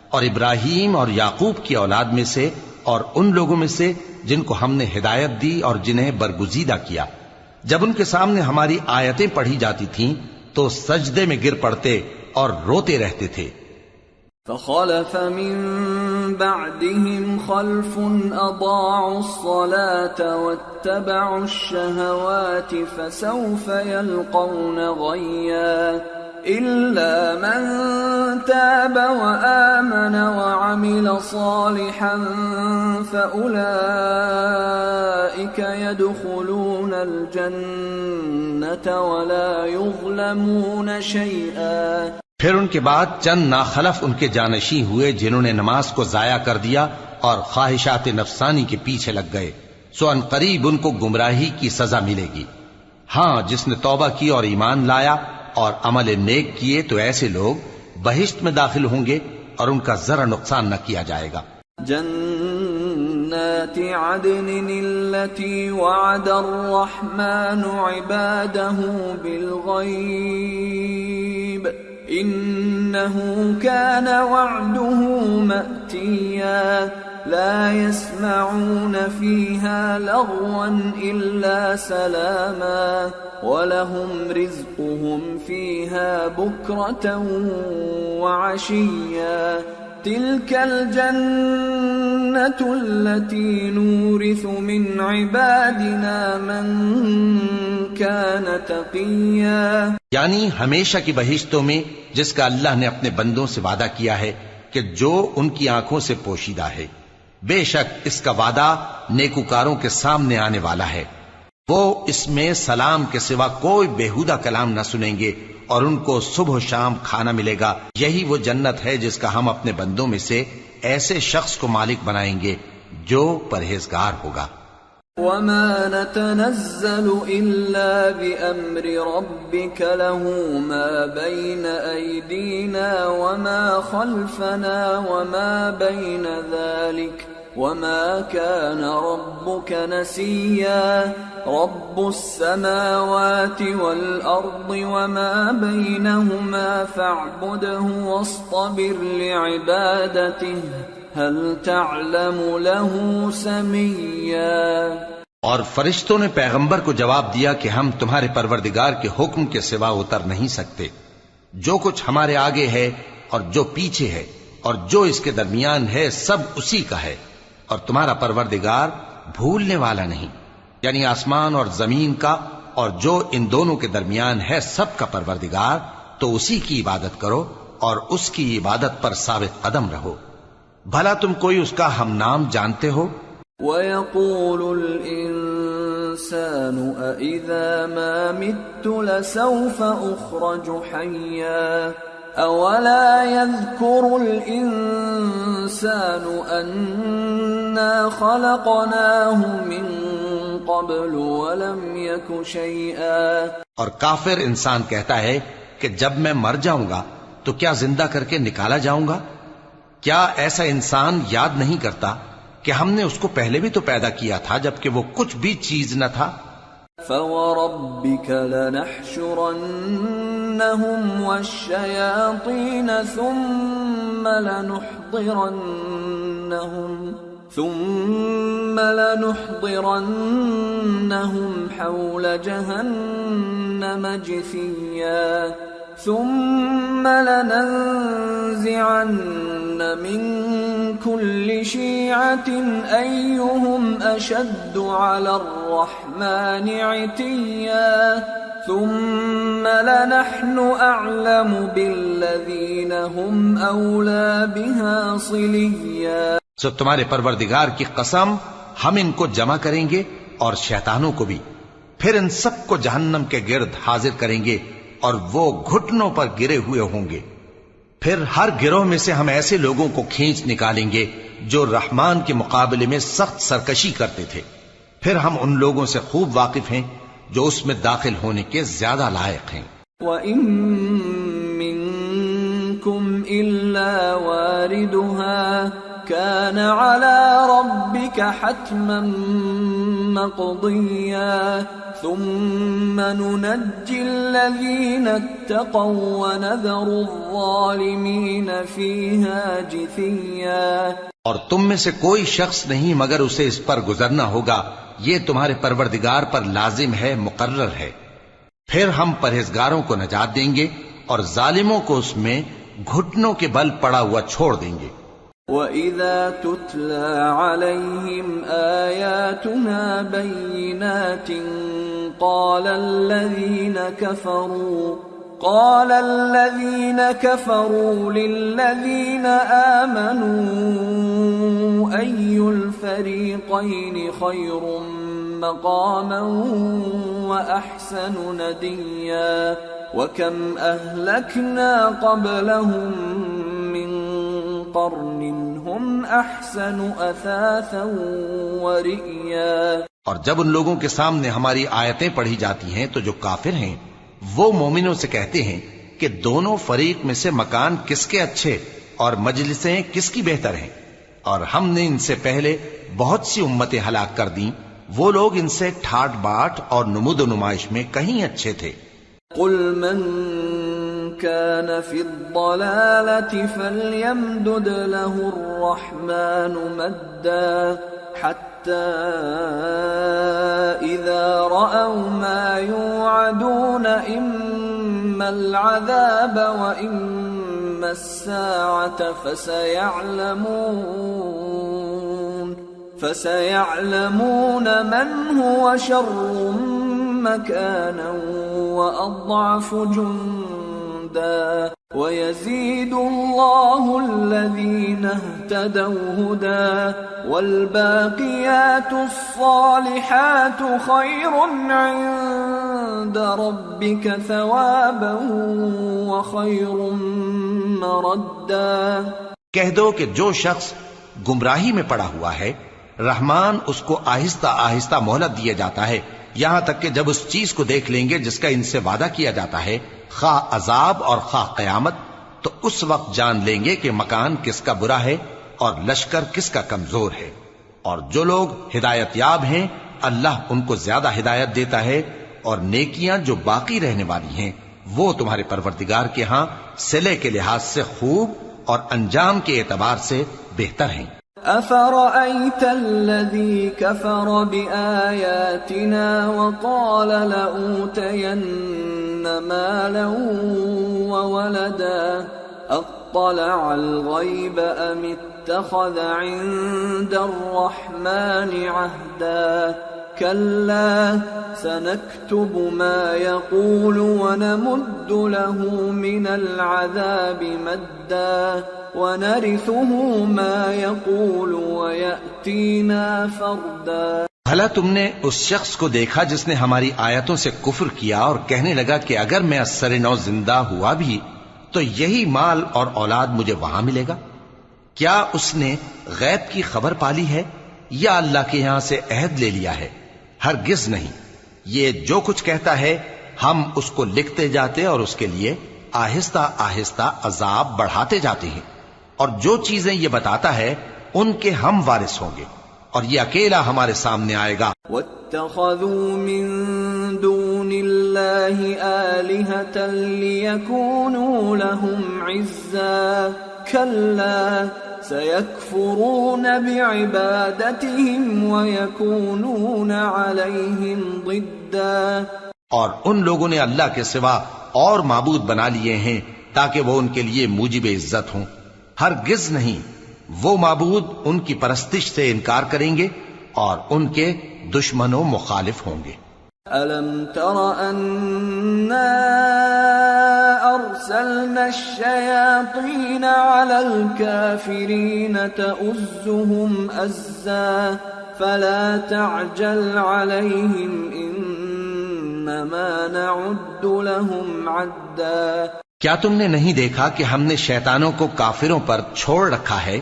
اور ابراہیم اور یعقوب کی اولاد میں سے، اور ان لوگوں میں سے جن کو ہم نے ہدایت دی اور جنہیں برگزیدہ کیا. جب ان کے سامنے ہماری آیتیں پڑھی جاتی تھیں تو سجدے میں گر پڑتے اور روتے رہتے تھے. فخلف من بعدهم خلف أضاعوا الصلاة واتبعوا الشهوات فسوف يلقون غيا إلا من تاب وآمن وعمل صالحا فأولئك يدخلون الجنة ولا يظلمون شيئا. پھر ان کے بعد چند ناخلف ان کے جانشین ہوئے جنہوں نے نماز کو ضائع کر دیا اور خواہشات نفسانی کے پیچھے لگ گئے، سو ان قریب ان کو گمراہی کی سزا ملے گی. ہاں، جس نے توبہ کی اور ایمان لایا اور عمل نیک کیے تو ایسے لوگ بہشت میں داخل ہوں گے اور ان کا ذرا نقصان نہ کیا جائے گا. جنات عدن التي وعد الرحمن عباده بالغيب إنه كان وعده مأتيا لا يسمعون فيها لغوا إلا سلاما ولهم رزقهم فيها بكرة وعشيا تلك الجنة التي نورث من عبادنا من كان تقيا. یعنی ہمیشہ کی بہشتوں میں جس کا اللہ نے اپنے بندوں سے وعدہ کیا ہے کہ جو ان کی آنکھوں سے پوشیدہ ہے. بے شک اس کا وعدہ نیکوکاروں کے سامنے آنے والا ہے. وہ اس میں سلام کے سوا کوئی بےہودہ کلام نہ سنیں گے اور ان کو صبح و شام کھانا ملے گا. یہی وہ جنت ہے جس کا ہم اپنے بندوں میں سے ایسے شخص کو مالک بنائیں گے جو پرہیزگار ہوگا. وما نتنزل إلا بأمر ربك له ما بين أيدينا وما خلفنا وما بين ذلك وما كان ربك نسيا رب السماوات والأرض وما بينهما فاعبده واصطبر لعبادته هل تعلم له سميا. اور فرشتوں نے پیغمبر کو جواب دیا کہ ہم تمہارے پروردگار کے حکم کے سوا اتر نہیں سکتے. جو کچھ ہمارے آگے ہے اور جو پیچھے ہے اور جو اس کے درمیان ہے سب اسی کا ہے، اور تمہارا پروردگار بھولنے والا نہیں. یعنی آسمان اور زمین کا اور جو ان دونوں کے درمیان ہے سب کا پروردگار، تو اسی کی عبادت کرو اور اس کی عبادت پر ثابت قدم رہو. بھلا تم کوئی اس کا ہم نام جانتے ہو؟ وَيَقُولُ الْإِنسَانُ الإنسان أإذا ما مت لسوف أخرج حيا أولا يذكر الإنسان أنا خلقناه من قبل ولم يك شيئا. اور کافر انسان کہتا ہے کہ جب میں مر جاؤں گا تو کیا زندہ کر کے نکالا جاؤں گا؟ کیا ایسا انسان یاد نہیں کرتا کہ ہم نے اس کو پہلے بھی تو پیدا کیا تھا جبکہ وہ کچھ بھی چیز نہ تھا؟ فَوَرَبِّكَ لَنَحْشُرَنَّهُمْ وَالشَّيَاطِينَ ثُمَّ لَنُحْضِرَنَّهُمْ حَوْلَ جَهَنَّمَ جِثِيًّا ثُمَّ لَنَنزِعَنَّ مِنْ كُلِّ شِيعَةٍ أَيُّهُمْ أَشَدُّ عَلَى الرَّحْمَنِ عِتِيًّا ثُمَّ لَنَحْنُ أَعْلَمُ بِالَّذِينَ هُمْ أَوْلَى بِهَا صِلِيًّا. سو تمہارے پروردگار کی قسم ہم ان کو جمع کریں گے اور شیطانوں کو بھی، پھر ان سب کو جہنم کے گرد حاضر کریں گے اور وہ گھٹنوں پر گرے ہوئے ہوں گے. پھر ہر گروہ میں سے ہم ایسے لوگوں کو کھینچ نکالیں گے جو رحمان کے مقابلے میں سخت سرکشی کرتے تھے. پھر ہم ان لوگوں سے خوب واقف ہیں جو اس میں داخل ہونے کے زیادہ لائق ہیں. وَإِن مِّنكُمْ إِلَّا وَارِدُهَا كَانَ عَلَى رَبِّكَ حَتْمًا مَّقْضِيًّا ثُمَّ نُنَجِّي الَّذِينَ اتَّقَوْا وَنَذَرُ الظَّالِمِينَ فِيهَا جِثِيًّا. اور تم میں سے کوئی شخص نہیں مگر اسے اس پر گزرنا ہوگا، یہ تمہارے پروردگار پر لازم ہے، مقرر ہے. پھر ہم پرہیزگاروں کو نجات دیں گے اور ظالموں کو اس میں گھٹنوں کے بل پڑا ہوا چھوڑ دیں گے. وَإِذَا تُتْلَى عَلَيْهِمْ آيَاتُنَا بَيِّنَاتٍ قَالَ الَّذِينَ كَفَرُوا لِلَّذِينَ آمَنُوا أَيُّ الْفَرِيقَيْنِ خَيْرٌ مَّقَامًا وَأَحْسَنُ نَدِيًّا وَكَمْ أَهْلَكْنَا قَبْلَهُم مِّن قَرْنٍ هُمْ أَحْسَنُ أَثَاثًا وَرِئْيًا. اور جب ان لوگوں کے سامنے ہماری آیتیں پڑھی جاتی ہیں تو جو کافر ہیں وہ مومنوں سے کہتے ہیں کہ دونوں فریق میں سے مکان کس کے اچھے اور مجلسیں کس کی بہتر ہیں، اور ہم نے ان سے پہلے بہت سی امتیں ہلاک کر دیں، وہ لوگ ان سے ٹھاٹ باٹ اور نمود و نمائش میں کہیں اچھے تھے. قُلْ مَنْ كَانَ فِي الضَّلَالَةِ فَلْيَمْدُدْ لَهُ الرَّحْمَنُ مَدًّا حَتَّى إِذَا رَأَوْا مَا يُوعَدُونَ إِمَّا الْعَذَابَ وَإِمَّا السَّاعَةَ فَسَيَعْلَمُونَ مَنْ هُوَ شَرٌّ مَكَانًا وَأَضْعَفُ جُنْدًا وَيَزِيدُ اللَّهُ الَّذِينَ اهْتَدَوْا هُدًى وَالْبَاقِيَاتُ الصَّالِحَاتُ خَيْرٌ عِندَ رَبِّكَ ثَوَابًا وَخَيْرٌ مَّرَدًّا. کہہ دو کہ جو شخص گمراہی میں پڑا ہوا ہے رحمان اس کو آہستہ آہستہ مہلت دیا جاتا ہے، یہاں تک کہ جب اس چیز کو دیکھ لیں گے جس کا ان سے وعدہ کیا جاتا ہے، خواہ عذاب اور خواہ قیامت، تو اس وقت جان لیں گے کہ مکان کس کا برا ہے اور لشکر کس کا کمزور ہے. اور جو لوگ ہدایت یاب ہیں اللہ ان کو زیادہ ہدایت دیتا ہے، اور نیکیاں جو باقی رہنے والی ہیں وہ تمہارے پروردگار کے ہاں صلے کے لحاظ سے خوب اور انجام کے اعتبار سے بہتر ہیں. أَفَرَأَيْتَ الَّذِي كَفَرَ بِآيَاتِنَا وَقَالَ لَأُوتَيَنَّ مَالًا وَوَلَدًا أَطَّلَعَ الْغَيْبَ أَمِ اتَّخَذَ عِندَ الرَّحْمَنِ عَهْدًا كَلَّا سَنَكْتُبُ مَا يَقُولُ وَنَمُدُّ لَهُ مِنَ الْعَذَابِ مَدًّا وَنَرِثُهُ مَا يَقُولُ وَيَأْتِينَا فَرْدًا. بھلا تم نے اس شخص کو دیکھا جس نے ہماری آیتوں سے کفر کیا اور کہنے لگا کہ اگر میں اثر نو زندہ ہوا بھی تو یہی مال اور اولاد مجھے وہاں ملے گا؟ کیا اس نے غیب کی خبر پالی ہے یا اللہ کے یہاں سے عہد لے لیا ہے؟ ہرگز نہیں، یہ جو کچھ کہتا ہے ہم اس کو لکھتے جاتے اور اس کے لیے آہستہ آہستہ عذاب بڑھاتے جاتے ہیں، اور جو چیزیں یہ بتاتا ہے ان کے ہم وارث ہوں گے، اور یہ اکیلا ہمارے سامنے آئے گا۔ واتخذوا من دون الله آلهة ليكونوا لهم عزا كلا سيكفرون بعبادتهم ويكونون عليهم ضدا۔ اور ان لوگوں نے اللہ کے سوا اور معبود بنا لیے ہیں تاکہ وہ ان کے لیے موجب عزت ہوں، ہرگز نہیں، وہ معبود ان کی پرستش سے انکار کریں گے اور ان کے دشمن و مخالف ہوں گے۔ أَلَمْ تَرَ أَنَّا أَرْسَلْنَا الشَّيَاطِينَ عَلَى الْكَافِرِينَ تَؤُزُّهُمْ أَزًّا فَلَا تَعْجَلْ عَلَيْهِمْ إِنَّمَا نَعُدُّ لَهُمْ عَدًّا۔ کیا تم نے نہیں دیکھا کہ ہم نے شیطانوں کو کافروں پر چھوڑ رکھا ہے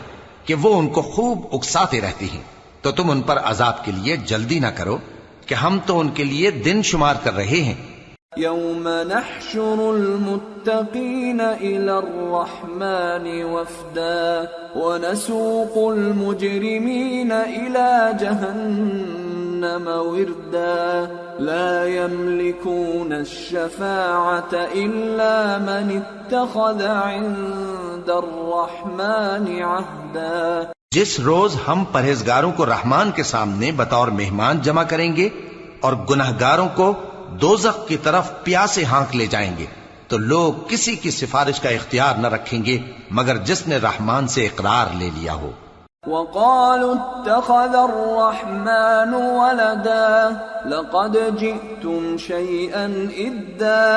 کہ وہ ان کو خوب اکساتے رہتی ہیں، تو تم ان پر عذاب کے لیے جلدی نہ کرو کہ ہم تو ان کے لیے دن شمار کر رہے ہیں۔ يوم نحشر المتقين إلى الرحمن وفدا ونسوق المجرمين إلى جهنم وردا لا يملكون الشفاعة إلا من اتخذ عند الرحمن عهدا۔ جس روز ہم پرہیزگاروں کو رحمان کے سامنے بطور مہمان جمع کریں گے اور گناہگاروں کو دوزخ کی طرف پیاسے ہانک لے جائیں گے، تو لوگ کسی کی سفارش کا اختیار نہ رکھیں گے مگر جس نے رحمان سے اقرار لے لیا ہو۔ وقالوا اتخذ الرحمن ولدا لقد جئتم شيئا إدا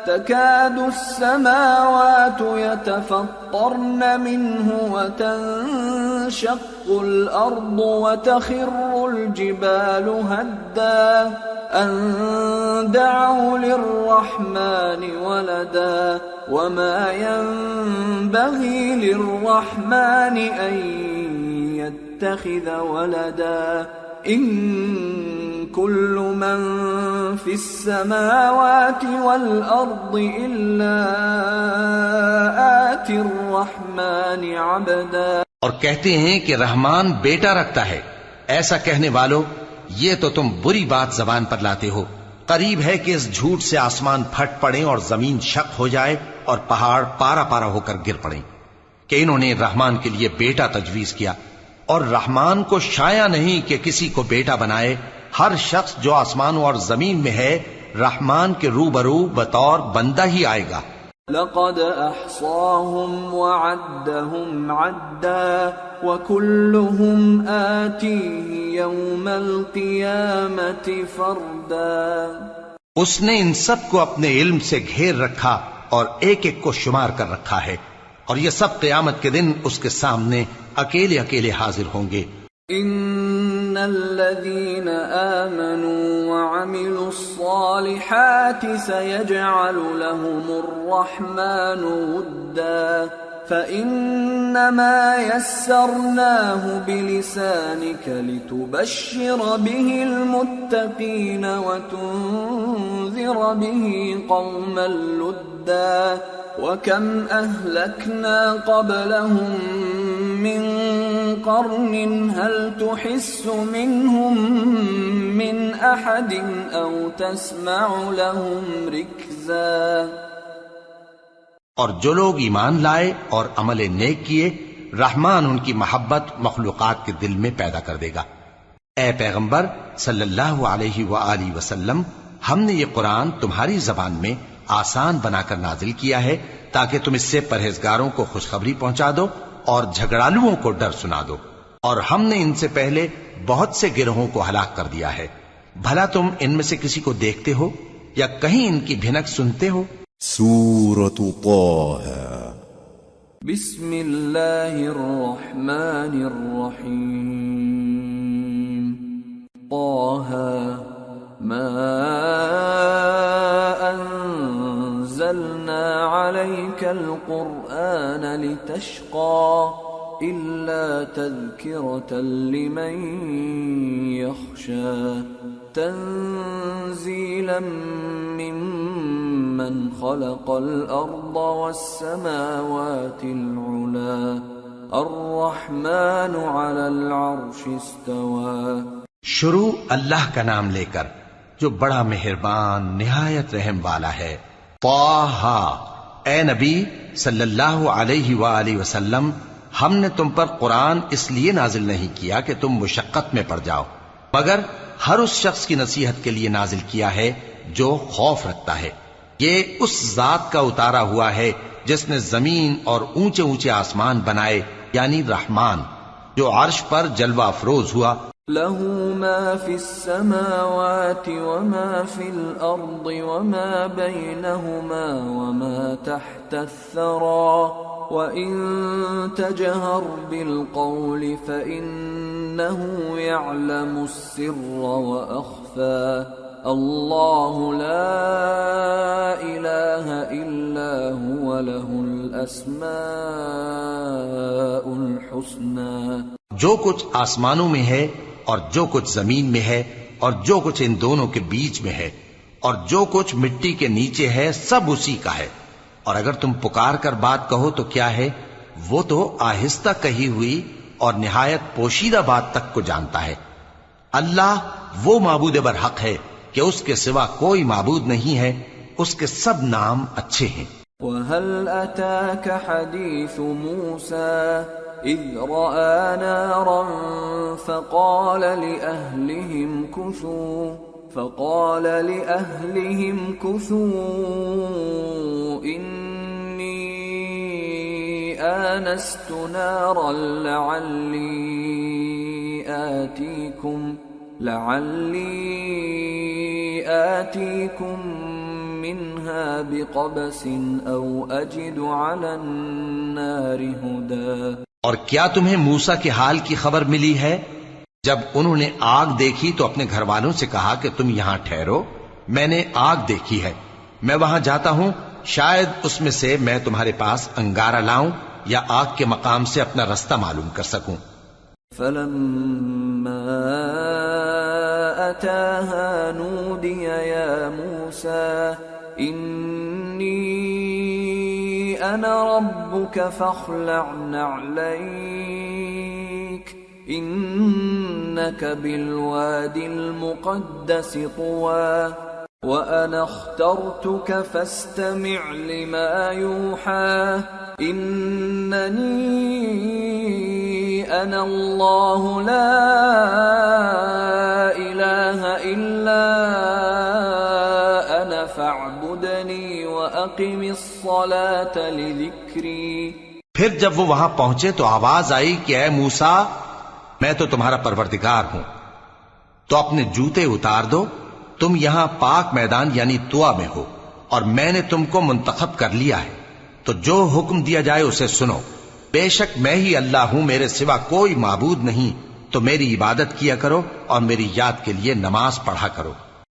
تكاد السماوات يتفطرن منه وتنشق الأرض وتخر الجبال هدا أن دعوا للرحمن ولدا وما ينبغي للرحمن أن يتخذ ولدا إن كل من في السماوات والأرض إلا آتي الرحمن عبدا۔ اور کہتے ہیں کہ رحمان بیٹا رکھتا ہے، ایسا کہنے والوں یہ تو تم بری بات زبان پر لاتے ہو۔ قریب ہے کہ اس جھوٹ سے آسمان پھٹ پڑیں اور زمین شق ہو جائے اور پہاڑ پارا پارا ہو کر گر پڑیں کہ انہوں نے رحمان کے لیے بیٹا تجویز کیا، اور رحمان کو شایع نہیں کہ کسی کو بیٹا بنائے۔ ہر شخص جو آسمانوں اور زمین میں ہے رحمان کے روبرو بطور بندہ ہی آئے گا۔ لقد احصاهم وعدهم عدا وكلهم آتيه يوم القيامة فردا۔ اس نے ان سب کو اپنے علم سے گھیر رکھا اور ایک ایک کو شمار کر رکھا ہے، اور یہ سب قیامت کے دن اس کے سامنے اکیلے اکیلے حاضر ہوں گے۔ ان الذين آمنوا وعملوا الصالحات سيجعل لهم الرحمن ودا فإنما يسرناه بلسانك لتبشر به المتقين وتنذر به قوما لدا وكم أهلكنا قبلهم من قرن هل تحس منهم من أحد أو تسمع لهم ركزا۔ اور جو لوگ ایمان لائے اور عمل نیک کیے رحمان ان کی محبت مخلوقات کے دل میں پیدا کر دے گا۔ اے پیغمبر صلی اللہ علیہ وآلہ وسلم، ہم نے یہ قرآن تمہاری زبان میں آسان بنا کر نازل کیا ہے تاکہ تم اس سے پرہیزگاروں کو خوشخبری پہنچا دو اور جھگڑالوؤں کو ڈر سنا دو، اور ہم نے ان سے پہلے بہت سے گروہوں کو ہلاک کر دیا ہے۔ بھلا تم ان میں سے کسی کو دیکھتے ہو یا کہیں ان کی بھنک سنتے ہو؟ سورة طه بسم اللہ الرحمن الرحیم طه ما أنزلنا عليك القرآن لتشقى إلا تذكرة لمن يخشى تنزيلا ممن خلق الأرض والسماوات العلى الرحمن على العرش استوى۔ شروع اللہ کا نام لے کر جو بڑا مہربان نہایت رحم والا ہے۔ طٰہ، اے نبی صلی اللہ علیہ وآلہ وسلم، ہم نے تم پر قرآن اس لیے نازل نہیں کیا کہ تم مشقت میں پڑ جاؤ، مگر ہر اس شخص کی نصیحت کے لیے نازل کیا ہے جو خوف رکھتا ہے۔ یہ اس ذات کا اتارا ہوا ہے جس نے زمین اور اونچے اونچے آسمان بنائے، یعنی رحمان، جو عرش پر جلوہ افروز ہوا۔ له ما في السماوات وما في الأرض وما بينهما وما تحت الثرى وإن تجهر بالقول فإنه يعلم السر وأخفى الله لا إله إلا هو له الأسماء الحسنى۔ جو کچھ آسمانوں میں ہے اور جو کچھ زمین میں ہے اور جو کچھ ان دونوں کے بیچ میں ہے اور جو کچھ مٹی کے نیچے ہے، سب اسی کا ہے۔ اور اگر تم پکار کر بات کہو تو کیا ہے، وہ تو آہستہ کہی ہوئی اور نہایت پوشیدہ بات تک کو جانتا ہے۔ اللہ وہ معبود برحق ہے کہ اس کے سوا کوئی معبود نہیں ہے، اس کے سب نام اچھے ہیں۔ وَهَلْ أَتَاكَ حَدِيثُ مُوسَى إِذْ رَأَى نَارًا فَقَالَ لِأَهْلِهِمْ كُثُوا إِنِّي آنَسْتُ نَارًا لعلي آتيكم منها بقبس أو أجد على النار هدى۔ اور کیا تمہیں موسیٰ کے حال کی خبر ملی ہے؟ جب انہوں نے آگ دیکھی تو اپنے گھر والوں سے کہا کہ تم یہاں ٹھہرو، میں نے آگ دیکھی ہے، میں وہاں جاتا ہوں، شاید اس میں سے میں تمہارے پاس انگارہ لاؤں یا آگ کے مقام سے اپنا رستہ معلوم کر سکوں۔ فلما أتاها نودي يا موسى إني أنا ربك فاخلع نعليك إنك بالواد المقدس طوى وأنا اخترتك فاستمع لما يوحى إنني أنا الله لا إله إلا أنا فاعبدني وأقم الصلاة لذكري۔ پھر جب وہ وہاں پہنچے تو آواز آئی کہ اے موسیٰ، میں تو تمہارا پروردگار ہوں، تو اپنے جوتے اتار دو، تم یہاں پاک میدان یعنی طوا میں ہو، اور میں نے تم کو منتخب کر لیا ہے، تو جو حکم دیا جائے اسے سنو، بے شک میں ہی اللہ ہوں، میرے سوا کوئی معبود نہیں، تو میری عبادت کیا کرو اور میری یاد کے لیے نماز پڑھا کرو۔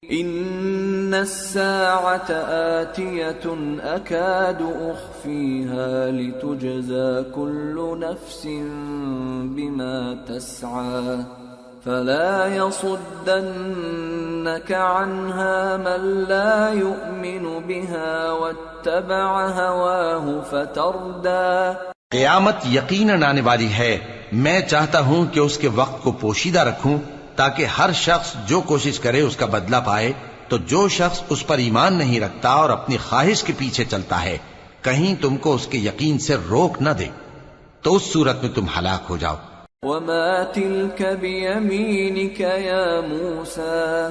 ان الساعة آتية أكاد أخفيها لتجزى كل نفس بما تسعى فلا يصدنك عنها من لا يؤمن بها واتبع هواه فتردى۔ قیامت یقیناً آنے والی ہے، میں چاہتا ہوں کہ اس کے وقت کو پوشیدہ رکھوں تاکہ ہر شخص جو کوشش کرے اس کا بدلہ پائے، تو جو شخص اس پر ایمان نہیں رکھتا اور اپنی خواہش کے پیچھے چلتا ہے کہیں تم کو اس کے یقین سے روک نہ دے، تو اس صورت میں تم ہلاک ہو جاؤ۔ وما تلك بيمينك يا موسى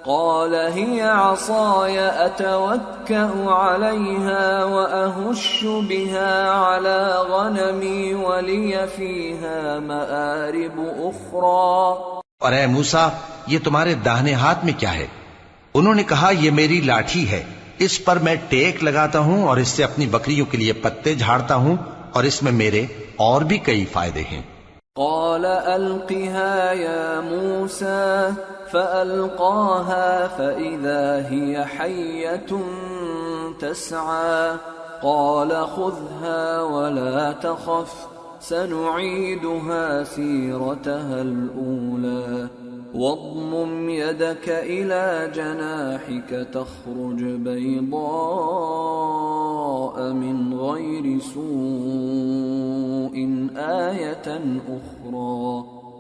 قال هي عصاي أتوكأ عليها وأهش بها على غنمي ولي فيها مآرب أخرى۔ اور اے موسیٰ، یہ تمہارے داہنے ہاتھ میں کیا ہے؟ انہوں نے کہا یہ میری لاٹھی ہے، اس پر میں ٹیک لگاتا ہوں اور اس سے اپنی بکریوں کے لیے پتے جھاڑتا ہوں، اور اس میں میرے اور بھی کئی فائدے ہیں۔ قال ألقها يا موسى فألقاها فإذا هي حية تسعى قال خذها ولا تخف سنعيدها سيرتها الأولى واضمم يدك إلى جناحك تخرج بيضاء من غير سوء آية أخرى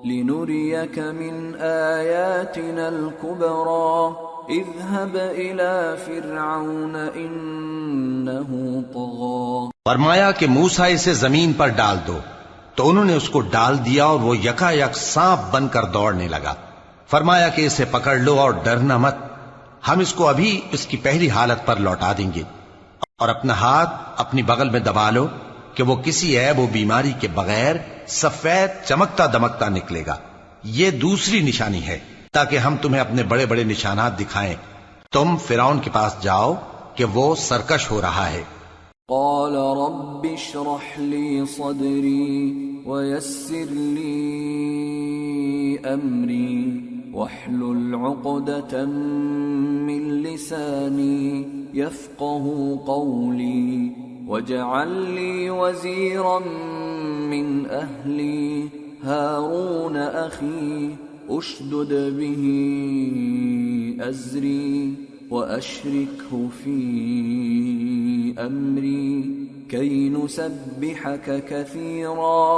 لنريك من آياتنا الكبرى اذهب إلى فرعون إنه طغى. فرمایا کہ موسیٰ اسے زمین پر ڈال دو، تو انہوں نے اس کو ڈال دیا اور وہ یکا یک سانپ بن کر دوڑنے لگا۔ فرمایا کہ اسے پکڑ لو اور ڈرنا مت، ہم اس کو ابھی اس کی پہلی حالت پر لوٹا دیں گے، اور اپنا ہاتھ اپنی بغل میں دبا لو کہ وہ کسی عیب و بیماری کے بغیر سفید چمکتا دمکتا نکلے گا۔ یہ دوسری نشانی ہے تاکہ ہم تمہیں اپنے بڑے بڑے نشانات دکھائیں۔ تم فرعون کے پاس جاؤ کہ وہ سرکش ہو رہا ہے۔ قال رب اشرح لي صدري ويسر لي أمري واحلل عقدة من لساني يفقه قولي واجعل لي وزيرا من أهلي هارون أخي اشدد به أزري وأشركه في أمري كي نسبحك كثيرا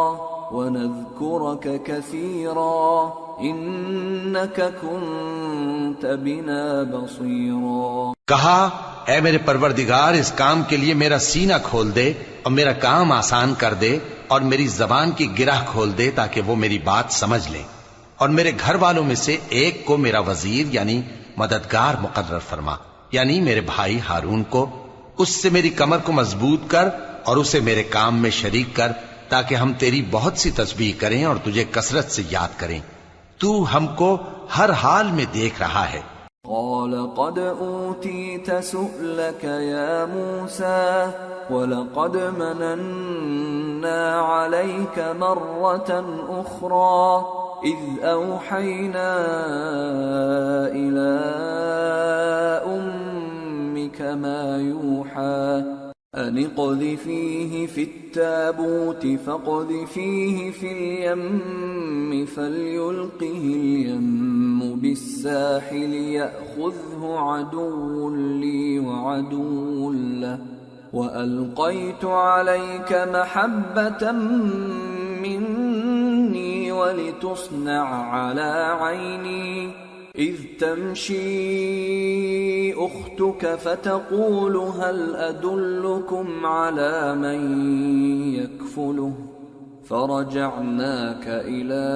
ونذكرك كثيرا إنك كنت بنا بصيرا۔ کہا اے میرے پروردگار اس کام کے لیے میرا سینہ کھول دے اور میرا کام آسان کر دے اور میری زبان کی گرہ کھول دے تاکہ وہ میری بات سمجھ لیں، اور میرے گھر والوں میں سے ایک کو میرا وزیر یعنی مددگار مقرر فرما، یعنی میرے بھائی ہارون کو۔ اس سے میری کمر کو مضبوط کر اور اسے میرے کام میں شریک کر تاکہ ہم تیری بہت سی تسبیح کریں اور تجھے کثرت سے یاد کریں۔ تو ہم کو ہر حال میں دیکھ رہا ہے۔ قال قد أوتيت سؤلك يا موسى ولقد مننا عليك مرة أخرى إذ أوحينا إلى أمك ما يوحى أن اقذفيه في التابوت فاقذفيه في اليم فليلقه اليم بالساحل يأخذه عدو لي وعدو له وألقيت عليك محبة مني ولتصنع على عيني إذ تمشي أختك فتقول هل أدلكم على من يكفله فرجعناك إلى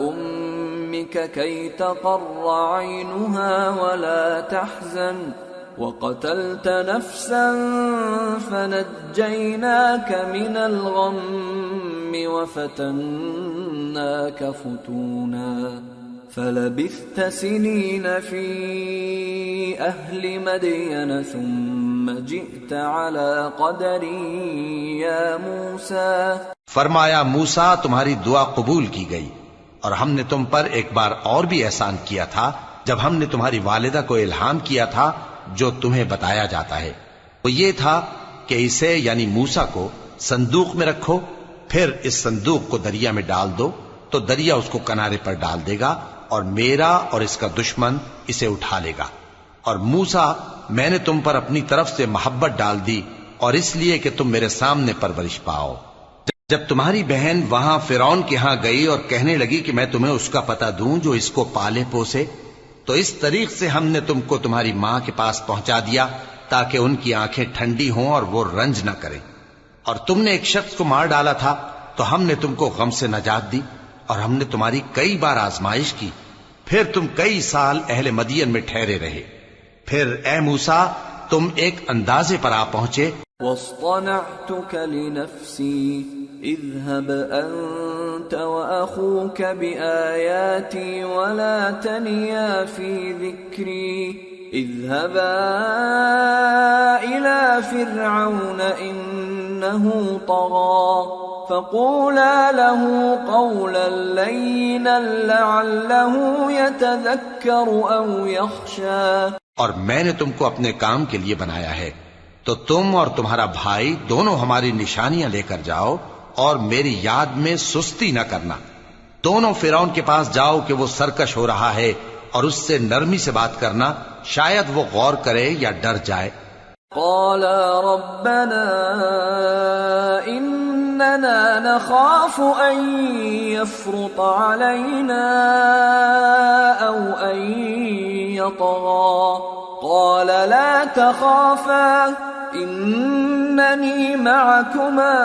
أمك كي تقر عينها ولا تحزن وقتلت نفسا فنجيناك من الغم وفتناك فتونا فلبثت سنين في أهل مدين ثم جئت على قدر يا موسى۔ فرمایا موسیٰ تمہاری دعا قبول کی گئی، اور ہم نے تم پر ایک بار اور بھی احسان کیا تھا جب ہم نے تمہاری والدہ کو الہام کیا تھا جو تمہیں بتایا جاتا ہے۔ وہ یہ تھا کہ اسے یعنی موسیٰ کو صندوق میں رکھو، پھر اس صندوق کو دریا میں ڈال دو تو دریا اس کو کنارے پر ڈال دے گا اور میرا اور اس کا دشمن اسے اٹھا لے گا۔ اور موسیٰ میں نے تم پر اپنی طرف سے محبت ڈال دی اور اس لیے کہ تم میرے سامنے پرورش پاؤ۔ جب تمہاری بہن وہاں فرعون کے ہاں گئی اور کہنے لگی کہ میں تمہیں اس کا پتہ دوں جو اس کو پالے پوسے، تو اس طریق سے ہم نے تم کو تمہاری ماں کے پاس پہنچا دیا تاکہ ان کی آنکھیں ٹھنڈی ہوں اور وہ رنج نہ کریں۔ اور تم نے ایک شخص کو مار ڈالا تھا تو ہم نے تم کو غم سے نجات دی، اور ہم نے تمہاری کئی بار آزمائش کی، پھر تم کئی سال اہل مدین میں ٹھہرے رہے۔ پھر اے موسیٰ تم ایک اندازے پر آ پہنچے۔ واصطنعتك لنفسي اذهب أنت وأخوك بآياتي ولا تنيا في ذكري اذهبا إلى فرعون إنه طغى فقولا له قولا لينا لعله يتذكر أو يخشى. اور میں نے تم کو اپنے کام کے لیے بنایا ہے، تو تم اور تمہارا بھائی دونوں ہماری نشانیاں لے کر جاؤ اور میری یاد میں سستی نہ کرنا. دونوں فرعون کے پاس جاؤ کہ وہ سرکش ہو رہا ہے، اور اس سے نرمی سے بات کرنا، شاید وہ غور کرے یا ڈر جائے. قالا ربنا إننا نخاف أن يفرط علينا أو أن يطغى. قال لا تخافا إنني معكما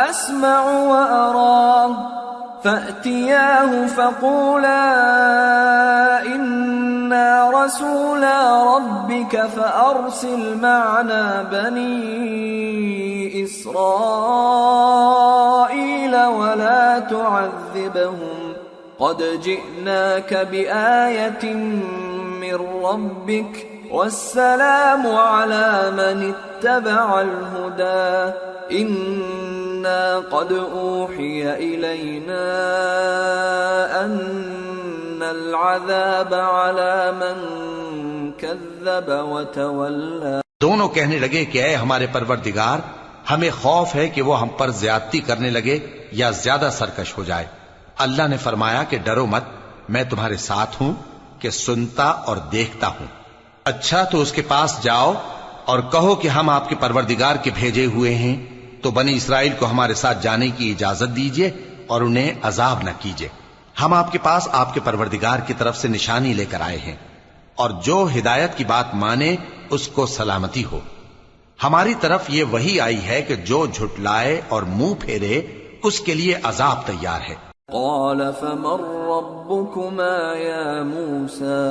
أسمع وأرى. فأتياه فقولا إنا رسولا ربك فأرسل معنا بني إسرائيل ولا تعذبهم قد جئناك بآية من ربك والسلام على من اتبع الهدى. إنا قد أوحي إلينا أن العذاب على من كذب وتولى. دونوں کہنے لگے کہ اے ہمارے پروردگار، ہمیں خوف ہے کہ وہ ہم پر زیادتی کرنے لگے یا زیادہ سرکش ہو جائے. اللہ نے فرمایا کہ ڈرو مت، میں تمہارے ساتھ ہوں کہ سنتا اور دیکھتا ہوں. اچھا تو اس کے پاس جاؤ اور کہو کہ ہم آپ کے پروردگار کے بھیجے ہوئے ہیں، تو بنی اسرائیل کو ہمارے ساتھ جانے کی اجازت دیجیے اور انہیں عذاب نہ کیجیے. ہم آپ کے پاس آپ کے پروردگار کی طرف سے نشانی لے کر آئے ہیں، اور جو ہدایت کی بات مانے اس کو سلامتی ہو. ہماری طرف یہ وحی آئی ہے کہ جو جھٹلائے اور منہ پھیرے اس کے لیے عذاب تیار ہے. قال فمن ربكما يا موسى؟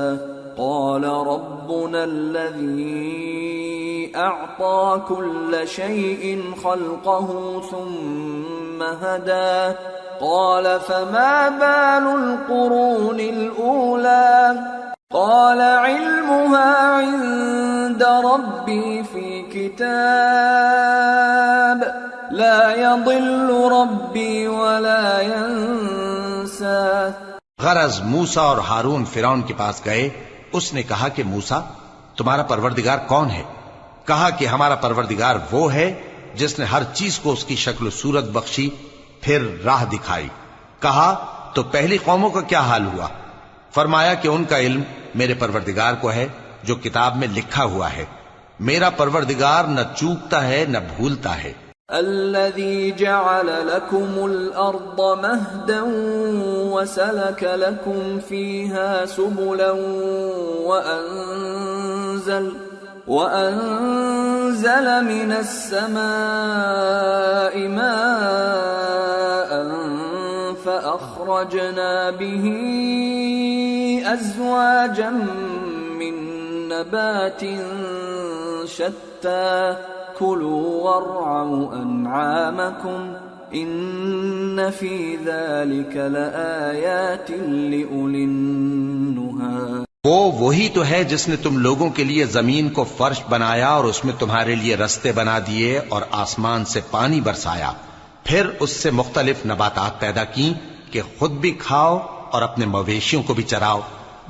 قال ربنا الذي أعطى كل شيء خلقه ثم هدى. قال فما بال القرون الأولى؟ قال علمها عند ربي في كتاب لا يضل ربي ولا ينسى. غرض موسیٰ اور ہارون فرعون کے پاس گئے. اس نے کہا کہ موسیٰ، تمہارا پروردگار کون ہے؟ کہا کہ ہمارا پروردگار وہ ہے جس نے ہر چیز کو اس کی شکل و صورت بخشی، پھر راہ دکھائی. کہا تو پہلی قوموں کا کیا حال ہوا؟ فرمایا کہ ان کا علم میرے پروردگار کو ہے جو کتاب میں لکھا ہوا ہے. میرا پروردگار نہ چوکتا ہے نہ بھولتا ہے. الذي جعل لكم الأرض مهدا وسلك لكم فيها سبلا وأنزل من السماء ماء فأخرجنا به أزواجا من نبات شتى كلوا وارعوا أنعامكم إن في ذلك لآيات لأولي النهى. وہ وہی تو ہے جس نے تم لوگوں کے لیے زمین کو فرش بنایا اور اس میں تمہارے لیے رستے بنا دیے اور آسمان سے پانی برسایا، پھر اس سے مختلف نباتات پیدا کی کہ خود بھی کھاؤ اور اپنے مویشیوں کو بھی چراؤ.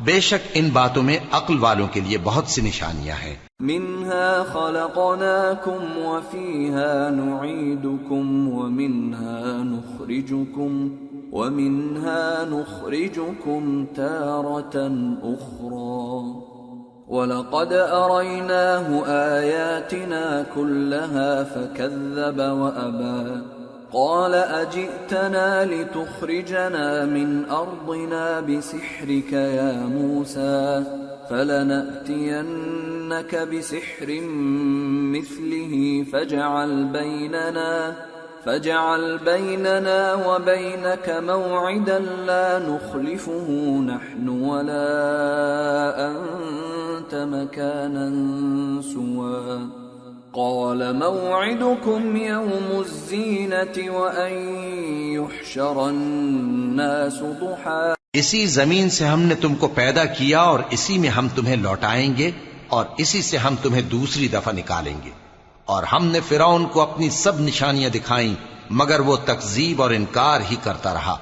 بے شک ان باتوں میں عقل والوں کے لیے بہت سی نشانیاں ہیں. منها خلقناكم وفيها نعيدكم ومنها نخرجكم تارة أخرى. ولقد أريناه آياتنا كلها فكذب وأبى. قال أجئتنا لتخرجنا من أرضنا بسحرك يا موسى فلنأتينك بسحر مثله فاجعل بيننا وبينك موعدا لا نخلفه نحن ولا أنت مكانا سوى. قال موعدكم يوم الزينة وأن يحشر الناس ضحى. اسی زمین سے ہم نے تم کو پیدا کیا اور اسی میں ہم تمہیں لوٹائیں گے اور اسی سے ہم تمہیں دوسری دفعہ نکالیں گے. اور ہم نے فرعون کو اپنی سب نشانیاں دکھائیں مگر وہ تکذیب اور انکار ہی کرتا رہا۔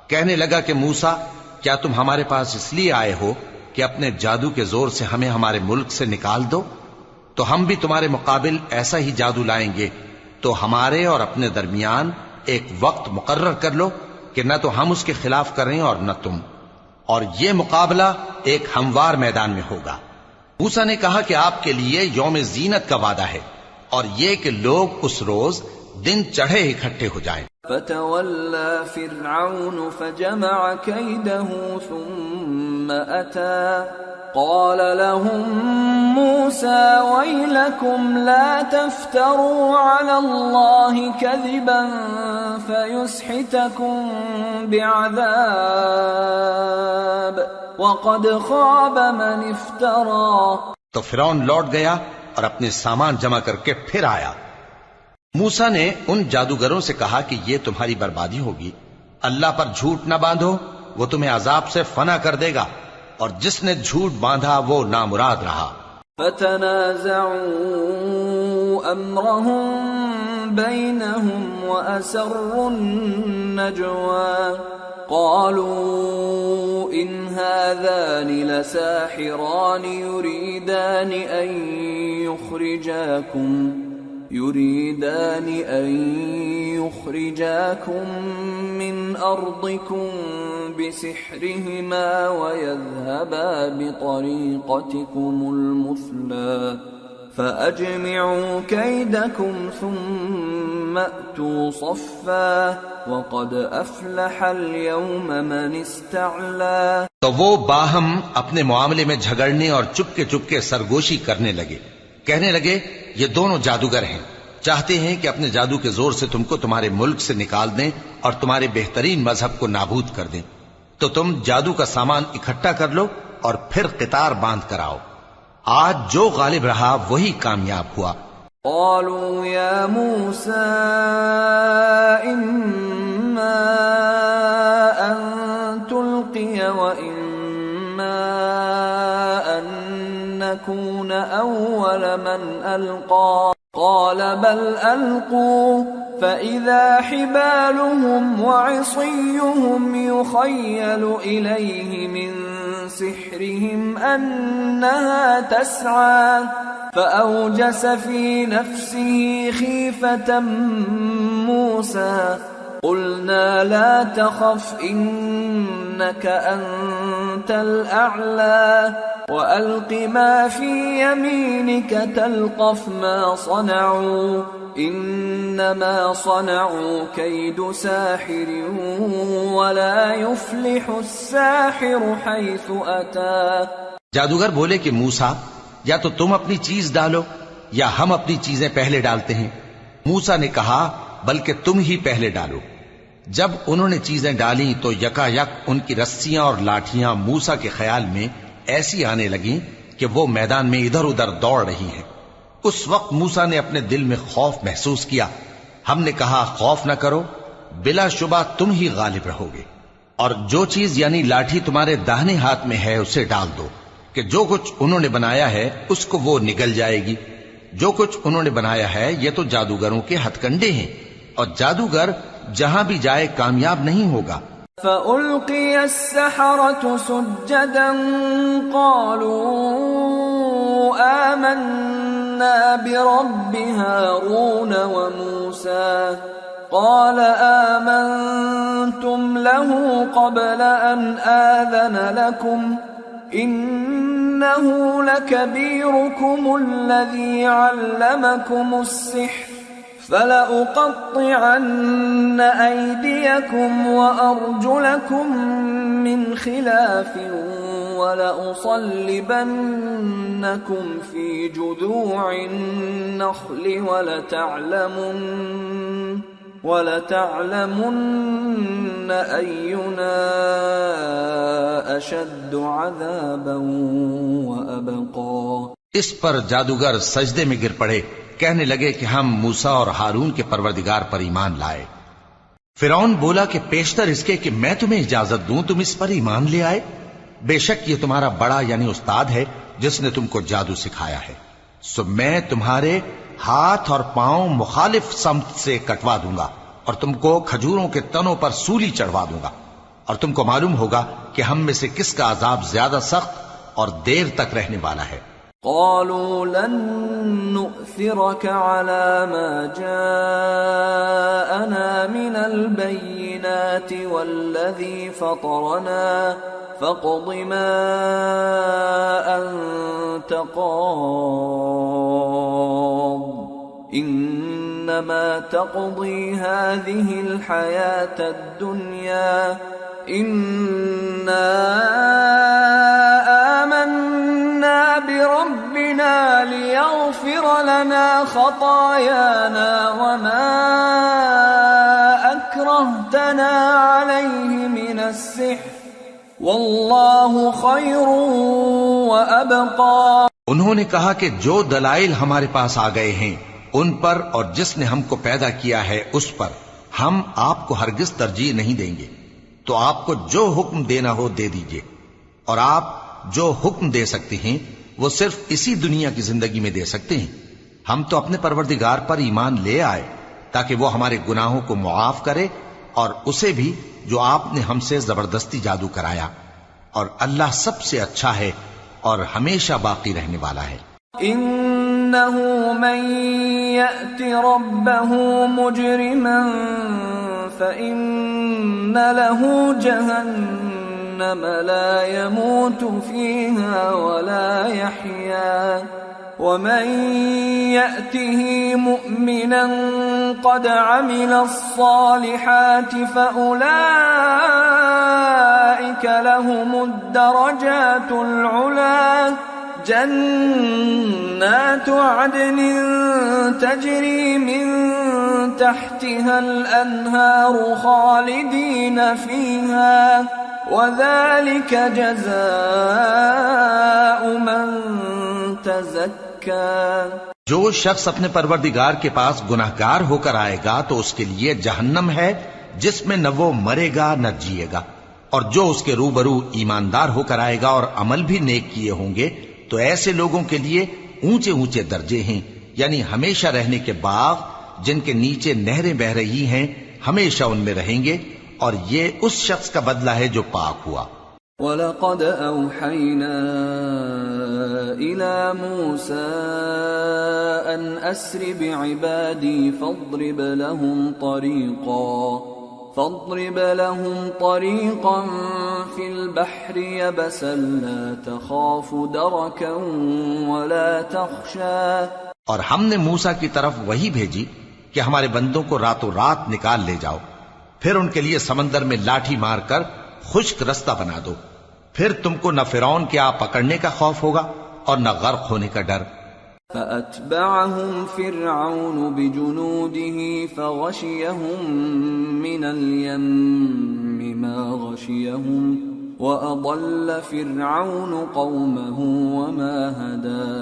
کہنے لگا کہ موسیٰ، کیا تم ہمارے پاس اس لیے آئے ہو کہ اپنے جادو کے زور سے ہمیں ہمارے ملک سے نکال دو؟ تو ہم بھی تمہارے مقابل ایسا ہی جادو لائیں گے، تو ہمارے اور اپنے درمیان ایک وقت مقرر کر لو کہ نہ تو ہم اس کے خلاف کریں اور نہ تم، اور یہ مقابلہ ایک ہموار میدان میں ہوگا۔ موسیٰ نے کہا کہ آپ کے لیے یوم زینت کا وعدہ ہے، اور یہ کہ لوگ اس روز دن چڑھے اکٹھے ہو جائیں۔ فتولى فرعون فجمع كيده ثم أتى قال لهم موسى ويلكم لا تفتروا على الله كذبا فيسحتكم بعذاب وقد خاب من افترى۔ تو فرعون لوٹ گیا اور اپنے سامان جمع کر کے پھر آیا۔ موسیٰ نے ان جادوگروں سے کہا کہ یہ تمہاری بربادی ہوگی، اللہ پر جھوٹ نہ باندھو، وہ تمہیں عذاب سے فنا کر دے گا، اور جس نے جھوٹ باندھا وہ نامراد رہا۔ فتنازعوا امرهم بينهم واسروا النجوى قالوا ان هذان لساحران يريدان أن يخرجاكم من أرضكم بسحرهما ويذهبا بطريقتكم المثلى فأجمعوا كيدكم ثم أتوا صفا وقد أفلح اليوم من استعلى۔ تو وہ باہم اپنے معاملے میں جھگڑنے اور چپکے سرگوشی کرنے لگے، کہنے لگے یہ دونوں جادوگر ہیں، چاہتے ہیں کہ اپنے جادو کے زور سے تم کو تمہارے ملک سے نکال دیں اور تمہارے بہترین مذہب کو نابود کر دیں، تو تم جادو کا سامان اکٹھا کر لو اور پھر قطار باندھ کر آؤ۔ آج جو غالب رہا وہی کامیاب ہوا۔ قالوا يا موسى إما أن تلقي وإما أن نكون أول من ألقى قال بل ألقوا فإذا حبالهم وعصيهم يخيل إليه من سحرهم أنها تسعى فأوجس في نفسه خيفة موسى قلنا لا تخف إنك أنت الأعلى وألق ما في يمينك تلقف ما صنعوا إنما صنعوا كيد ساحر ولا يفلح الساحر حيث أتى۔ جادوگر بولے کہ موسیٰ، یا تو تم اپنی چیز ڈالو یا ہم اپنی چیزیں پہلے ڈالتے ہیں۔ موسیٰ نے کہا بلکہ تم ہی پہلے ڈالو۔ جب انہوں نے چیزیں ڈالیں تو یکا یک ان کی رسیاں اور لاٹھیاں موسیٰ کے خیال میں ایسی آنے لگیں کہ وہ میدان میں ادھر ادھر دوڑ رہی ہیں۔ اس وقت موسیٰ نے اپنے دل میں خوف محسوس کیا۔ ہم نے کہا خوف نہ کرو، بلا شبہ تم ہی غالب رہو گے، اور جو چیز یعنی لاٹھی تمہارے داہنے ہاتھ میں ہے اسے ڈال دو کہ جو کچھ انہوں نے بنایا ہے اس کو وہ نگل جائے گی۔ جو کچھ انہوں نے بنایا ہے یہ تو جادوگروں کے ہتھ کنڈے ہیں، اور جادوگر جہاں بھی جائے کامیاب نہیں ہوگا۔ فألقي السحرة سجدا قالوا آمنا برب هارون وموسى قال آمنتم له قبل أن آذن لكم إنه لكبيركم الذي علمكم السحر فلأقطعن أيديكم وأرجلكم من خلاف ولأصلبنكم في جذوع النخل ولتعلمن أينا أشد عذابا وأبقى۔ اس پر جادوگر سجدے میں گر پڑے، کہنے لگے کہ ہم موسیٰ اور ہارون کے پروردگار پر ایمان لائے۔ فرعون بولا کہ پیشتر اس کے کہ میں تمہیں اجازت دوں تم اس پر ایمان لے آئے، بے شک یہ تمہارا بڑا یعنی استاد ہے جس نے تم کو جادو سکھایا ہے، سو میں تمہارے ہاتھ اور پاؤں مخالف سمت سے کٹوا دوں گا اور تم کو کھجوروں کے تنوں پر سولی چڑھوا دوں گا، اور تم کو معلوم ہوگا کہ ہم میں سے کس کا عذاب زیادہ سخت اور دیر تک رہنے والا ہے۔ قالوا لن نؤثرك على ما جاءنا من البينات والذي فطرنا فاقض ما أنت قاض إنما تقضي هذه الحياة الدنيا إنا آمنا بربنا ليغفر لنا خطايانا وما أكرهتنا عليه من السحر واللہ خیر وابقى۔ انہوں نے کہا کہ جو دلائل ہمارے پاس آ گئے ہیں ان پر اور جس نے ہم کو پیدا کیا ہے اس پر ہم آپ کو ہرگز ترجیح نہیں دیں گے، تو آپ کو جو حکم دینا ہو دے دیجئے، اور آپ جو حکم دے سکتے ہیں وہ صرف اسی دنیا کی زندگی میں دے سکتے ہیں۔ ہم تو اپنے پروردگار پر ایمان لے آئے تاکہ وہ ہمارے گناہوں کو معاف کرے، اور اسے بھی جو آپ نے ہم سے زبردستی جادو کرایا، اور اللہ سب سے اچھا ہے اور ہمیشہ باقی رہنے والا ہے۔ انه من يأت ربه مجرما فإن له جهنم لا يموت فيها ولا يحيا ومن يأته مؤمنا قد عمل الصالحات فأولئك لهم الدرجات العلى جنات عدن تجري من تحتها الأنهار خالدين فيها وذلك جزاء من تزكى۔ جو شخص اپنے پروردگار کے پاس گناہگار ہو کر آئے گا تو اس کے لیے جہنم ہے جس میں نہ وہ مرے گا نہ جیے گا، اور جو اس کے روبرو ایماندار ہو کر آئے گا اور عمل بھی نیک کیے ہوں گے تو ایسے لوگوں کے لیے اونچے اونچے درجے ہیں، یعنی ہمیشہ رہنے کے باغ جن کے نیچے نہریں بہ رہی ہیں، ہمیشہ ان میں رہیں گے، اور یہ اس شخص کا بدلہ ہے جو پاک ہوا۔ وَلَقَدْ أَوْحَيْنَا إِلَى مُوسَىٰ أَنْ أَسْرِ بِعِبَادِي فَاضْرِبْ لَهُمْ طَرِيقًا فِي الْبَحْرِ يَبَسًا لَا تَخَافُ دَرَكًا وَلَا تَخْشَىٰ۔ اور ہم نے موسیٰ کی طرف وہی بھیجی کہ ہمارے بندوں کو راتوں رات نکال لے جاؤ، پھر ان کے لیے سمندر میں لاٹھی مار کر خشک رستہ بنا دو، پھر تم کو نہ فرعون کے آ پکڑنے کا خوف ہوگا اور نہ غرق ہونے کا ڈر۔ فَأَتْبَعَهُمْ فِرْعَوْنُ بِجُنُودِهِ فَغَشِيَهُمْ مِنَ الْيَمِّ مَا غَشِيَهُمْ وَأَضَلَّ فِرْعَوْنُ قَوْمَهُ وَمَا هَدَىٰ۔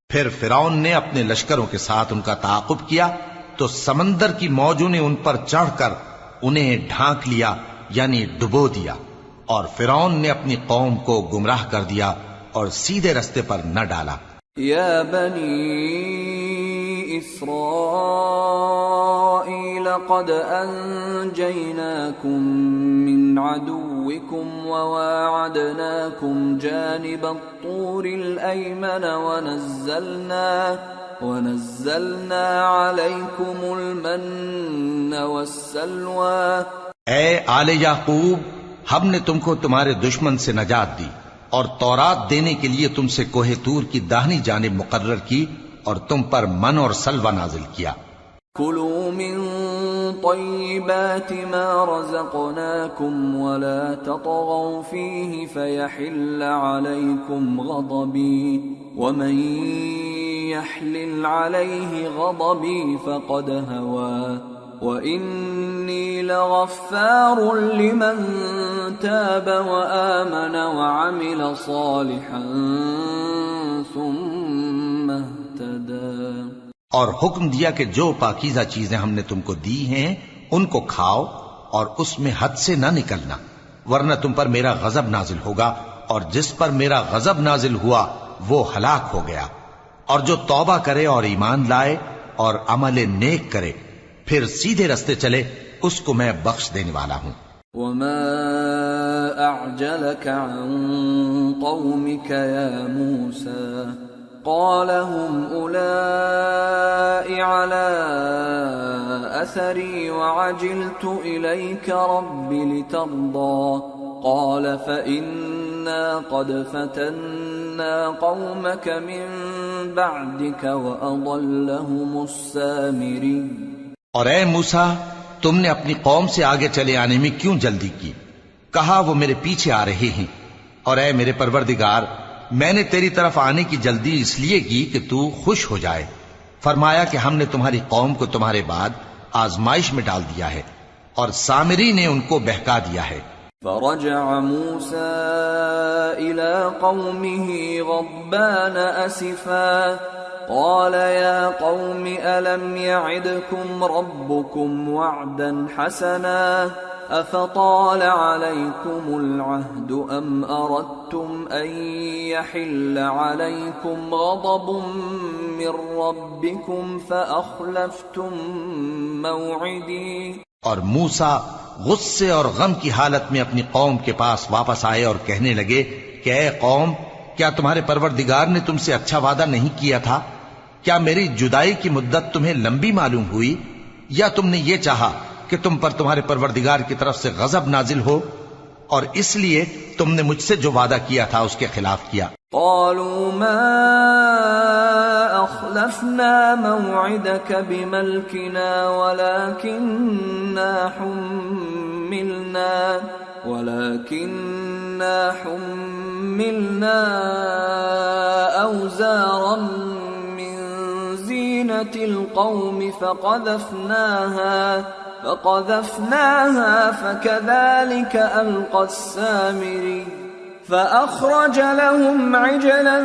پھر فرعون نے اپنے لشکروں کے ساتھ ان کا تعاقب کیا تو سمندر کی موجوں نے ان پر چڑھ کر انہیں ڈھانک لیا، یعنی ڈبو دیا، اور فرعون نے اپنی قوم کو گمراہ کر دیا اور سیدھے رستے پر نہ ڈالا۔ یا بنی اسرائیل قد انجیناکم من عدوکم وواعدناکم جانب الطور الایمن ونزلنا علیکم المن والسلوى۔ اے آل یعقوب، ہم نے تم کو تمہارے دشمن سے نجات دی اور تورات دینے کے لیے تم سے کوہ طور کی داہنی جانب مقرر کی اور تم پر من اور سلوہ نازل کیا۔ کلوا من طیبات ما رزقناکم ولا تطغوا فیہ فیحل علیکم غضبی ومن یحلل علیہ غضبی فقد ہوا وَإِنِّي لَغَفَّارٌ لِمَن تَابَ وَآمَنَ وَعَمِلَ صَالِحًا ثُمَّ اهْتَدَىٰ۔ اور حکم دیا کہ جو پاکیزہ چیزیں ہم نے تم کو دی ہیں ان کو کھاؤ اور اس میں حد سے نہ نکلنا، ورنہ تم پر میرا غضب نازل ہوگا، اور جس پر میرا غضب نازل ہوا وہ ہلاک ہو گیا۔ اور جو توبہ کرے اور ایمان لائے اور عمل نیک کرے پھر سیدھے رستے چلے اس کو میں بخش دینے والا ہوں۔ وما أعجلك عن قومك يا موسى قال هم أولئك على أثري وعجلت إليك رب لترضى قال فإنا قد فتنا قومك من بعدك وأضلهم السامري۔ اور اے موسیٰ، تم نے اپنی قوم سے آگے چلے آنے میں کیوں جلدی کی؟ کہا وہ میرے پیچھے آ رہے ہیں۔ اور اے میرے پروردگار، میں نے تیری طرف آنے کی جلدی اس لیے کی کہ تو خوش ہو جائے۔ فرمایا کہ ہم نے تمہاری قوم کو تمہارے بعد آزمائش میں ڈال دیا ہے اور سامری نے ان کو بہکا دیا ہے۔ فرجع موسى إلى قومه غضبان أسفا قال يا قوم ألم يعدكم ربكم وعدا حسنا أفطال عليكم العهد أم أردتم أن يحل عليكم غضب من ربكم فأخلفتم موعدي۔ اور موسیٰ غصے اور غم کی حالت میں اپنی قوم کے پاس واپس آئے اور کہنے لگے کہ اے قوم، کیا تمہارے پروردگار نے تم سے اچھا وعدہ نہیں کیا تھا؟ کیا میری جدائی کی مدت تمہیں لمبی معلوم ہوئی، یا تم نے یہ چاہا کہ تم پر تمہارے پروردگار کی طرف سے غضب نازل ہو اور اس لیے تم نے مجھ سے جو وعدہ کیا تھا اس کے خلاف کیا؟ قالوا ما أخلفنا موعدك بملكنا ولكننا حملنا أوزارا من زينة القوم فقذفناها فكذلك ألقى السامري فأخرج لهم عجلا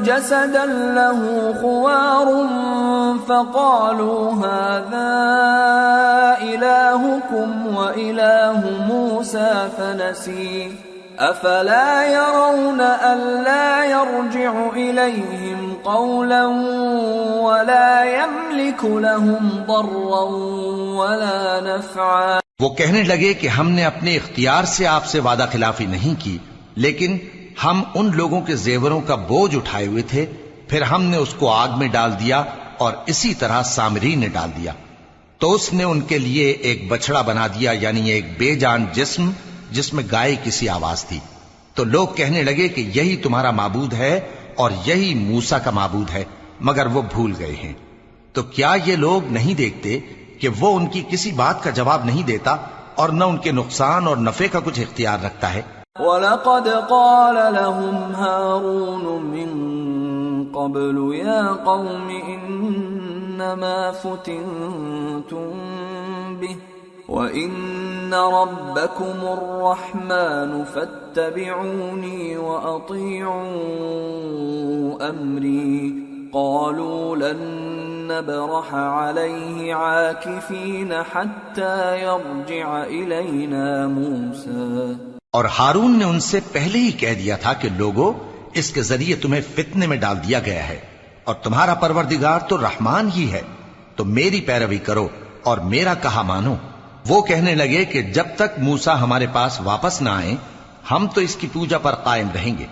جسدا له خوار فقالوا هذا إلهكم وإله موسى فنسي أفلا يرون ألا يرجع إليهم قولا ولا يملك لهم ضرا ولا نفعا۔ وہ کہنے لگے کہ ہم نے اپنے اختیار سے آپ سے وعدہ خلافی نہیں کی، لیکن ہم ان لوگوں کے زیوروں کا بوجھ اٹھائے ہوئے تھے، پھر ہم نے اس کو آگ میں ڈال دیا اور اسی طرح سامری نے ڈال دیا۔ تو اس نے ان کے لیے ایک بچڑا بنا دیا، یعنی ایک بے جان جسم جس میں گائے کسی آواز تھی۔ تو لوگ کہنے لگے کہ یہی تمہارا معبود ہے اور یہی موسیٰ کا معبود ہے، مگر وہ بھول گئے ہیں۔ تو کیا یہ لوگ نہیں دیکھتے کہ وہ ان کی کسی بات کا جواب نہیں دیتا اور نہ ان کے نقصان اور نفع کا کچھ اختیار رکھتا ہے؟ وَلَقَدْ قَالَ لَهُمْ هَارُونُ مِن قَبْلُ يَا قَوْمِ إِنَّمَا فُتِنْتُمْ بِهِ وَإِنَّ رَبَّكُمُ الرَّحْمَنُ فَاتَّبِعُونِي وَأَطِيعُوا أَمْرِي قَالُوا لَن نَّبْرَحَ عَلَيْهِ عَاكِفِينَ حَتَّى يَرْجِعَ إِلَيْنَا مُوسَى۔ اور ہارون نے ان سے پہلے ہی کہہ دیا تھا کہ لوگو، اس کے ذریعے تمہیں فتنے میں ڈال دیا گیا ہے، اور تمہارا پروردگار تو رحمان ہی ہے، تو میری پیروی کرو اور میرا کہا مانو۔ وہ کہنے لگے کہ جب تک موسیٰ ہمارے پاس واپس نہ آئیں ہم تو اس کی پوجا پر قائم رہیں گے۔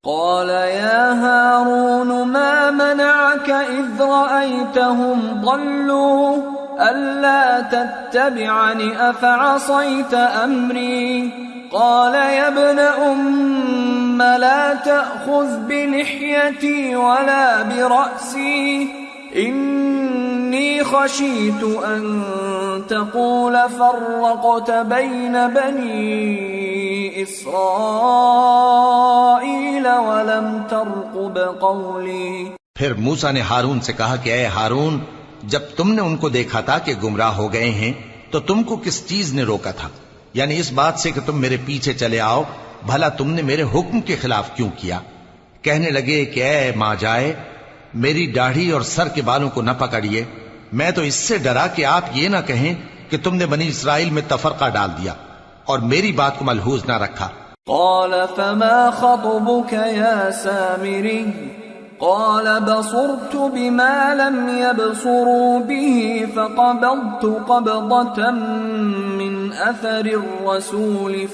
قال يا هارون ما منعك إذ رأيتهم ضلوا ألا تتبعني أفعصيت أمري قال يا ابن أم لا تأخذ بلحيتي ولا برأسي إني خشيت أن تقول فرقت بين بني إسرائيل ولم ترقب قولي۔ پھر موسیٰ نے ہارون سے کہا کہ اے ہارون، جب تم نے ان کو دیکھا تھا کہ گمراہ ہو گئے ہیں تو تم کو کس چیز نے روکا تھا؟ یعنی اس بات سے کہ تم میرے پیچھے چلے آؤ، بھلا تم نے میرے حکم کے خلاف کیوں کیا؟ کہنے لگے کہ اے ماں جائے، میری داڑھی اور سر کے بالوں کو نہ پکڑیے، میں تو اس سے ڈرا کہ آپ یہ نہ کہیں کہ تم نے بنی اسرائیل میں تفرقہ ڈال دیا اور میری بات کو ملحوظ نہ رکھا۔ قال فما خطبك يا سامري قال بصرت بما لم يبصروا به فقبضت قبضة من أثر الرسول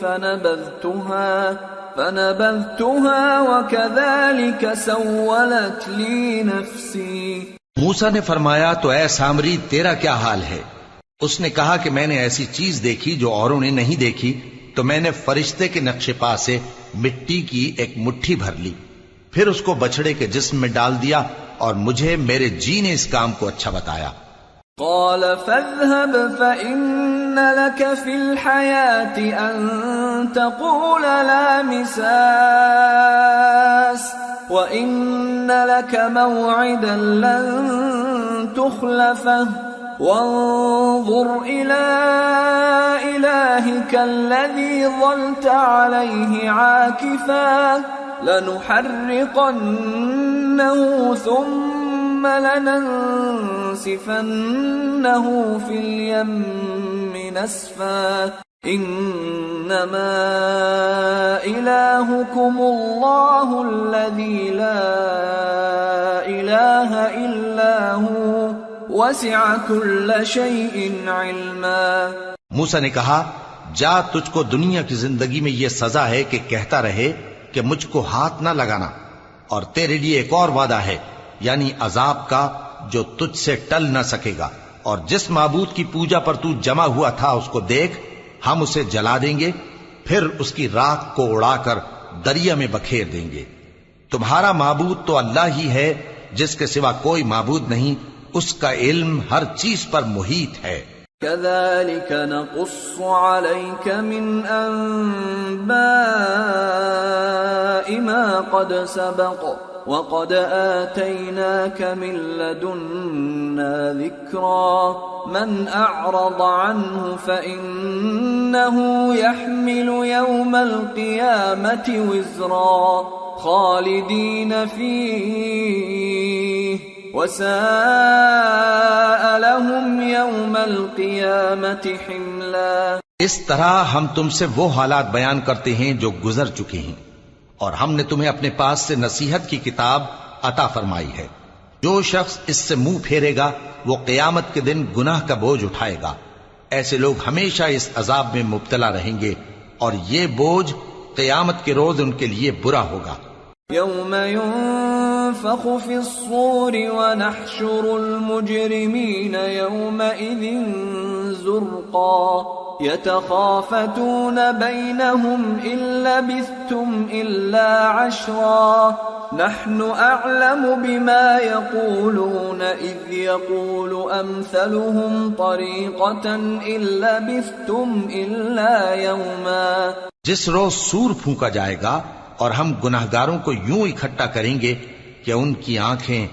فنبذتها وكذلك سولت لي نفسي. موسیٰ نے فرمایا تو اے سامری تیرا کیا حال ہے؟ اس نے کہا کہ میں نے ایسی چیز دیکھی جو اوروں نے نہیں دیکھی، تو میں نے فرشتے کے نقش پا سے مٹی کی ایک مٹھی بھر لی، پھر اس کو بچڑے کے جسم میں ڈال دیا، اور مجھے میرے جی نے اس کام کو اچھا بتایا. قال فاذهب فإن لك في الحياة أن تقول لا مساس وإن لك موعدا لن تخلفه وانظر إلى إلهك الذي ظلت عليه عاكفا لنحرقنه ثم لننسفنه في اليم نسفا إنما إلهكم الله الذي لا إله إلا هو وسع كل شيء علما. موسیٰ نے کہا جا، تجھ کو دنیا کی زندگی میں یہ سزا ہے کہ کہتا رہے کہ مجھ کو ہاتھ نہ لگانا، اور تیرے لیے ایک اور وعدہ ہے، یعنی عذاب کا جو تجھ سے ٹل نہ سکے گا، اور جس معبود کی پوجا پر تو جمع ہوا تھا اس کو دیکھ، ہم اسے جلا دیں گے، پھر اس کی راکھ کو اڑا کر دریا میں بکھیر دیں گے. تمہارا معبود تو اللہ ہی ہے، جس کے سوا کوئی معبود نہیں، اس کا علم ہر چیز پر محیط ہے. كذلك نقص عليك من أنباء ما قد سبق وقد آتيناك من لدنا ذكرا من أعرض عنه فإنه يحمل يوم القيامة وزرا خالدين فيه وساء لهم يوم القيامة حملا. اس طرح ہم تم سے وہ حالات بیان کرتے ہیں جو گزر چکے ہیں، اور ہم نے تمہیں اپنے پاس سے نصیحت کی کتاب عطا فرمائی ہے. جو شخص اس سے منہ پھیرے گا وہ قیامت کے دن گناہ کا بوجھ اٹھائے گا. ایسے لوگ ہمیشہ اس عذاب میں مبتلا رہیں گے، اور یہ بوجھ قیامت کے روز ان کے لیے برا ہوگا. يوم ينفخ في الصور ونحشر المجرمين يومئذ زرقا يتخافتون بينهم إن لبثتم إلا عشرا نحن أعلم بما يقولون إذ يقول أمثلهم طريقة إن لبثتم إلا يوما. جس روز سور پھونکا جائے گا اور ہم گناہگاروں کو یوں اکٹھا کریں گے کہ ان کی آنکھیں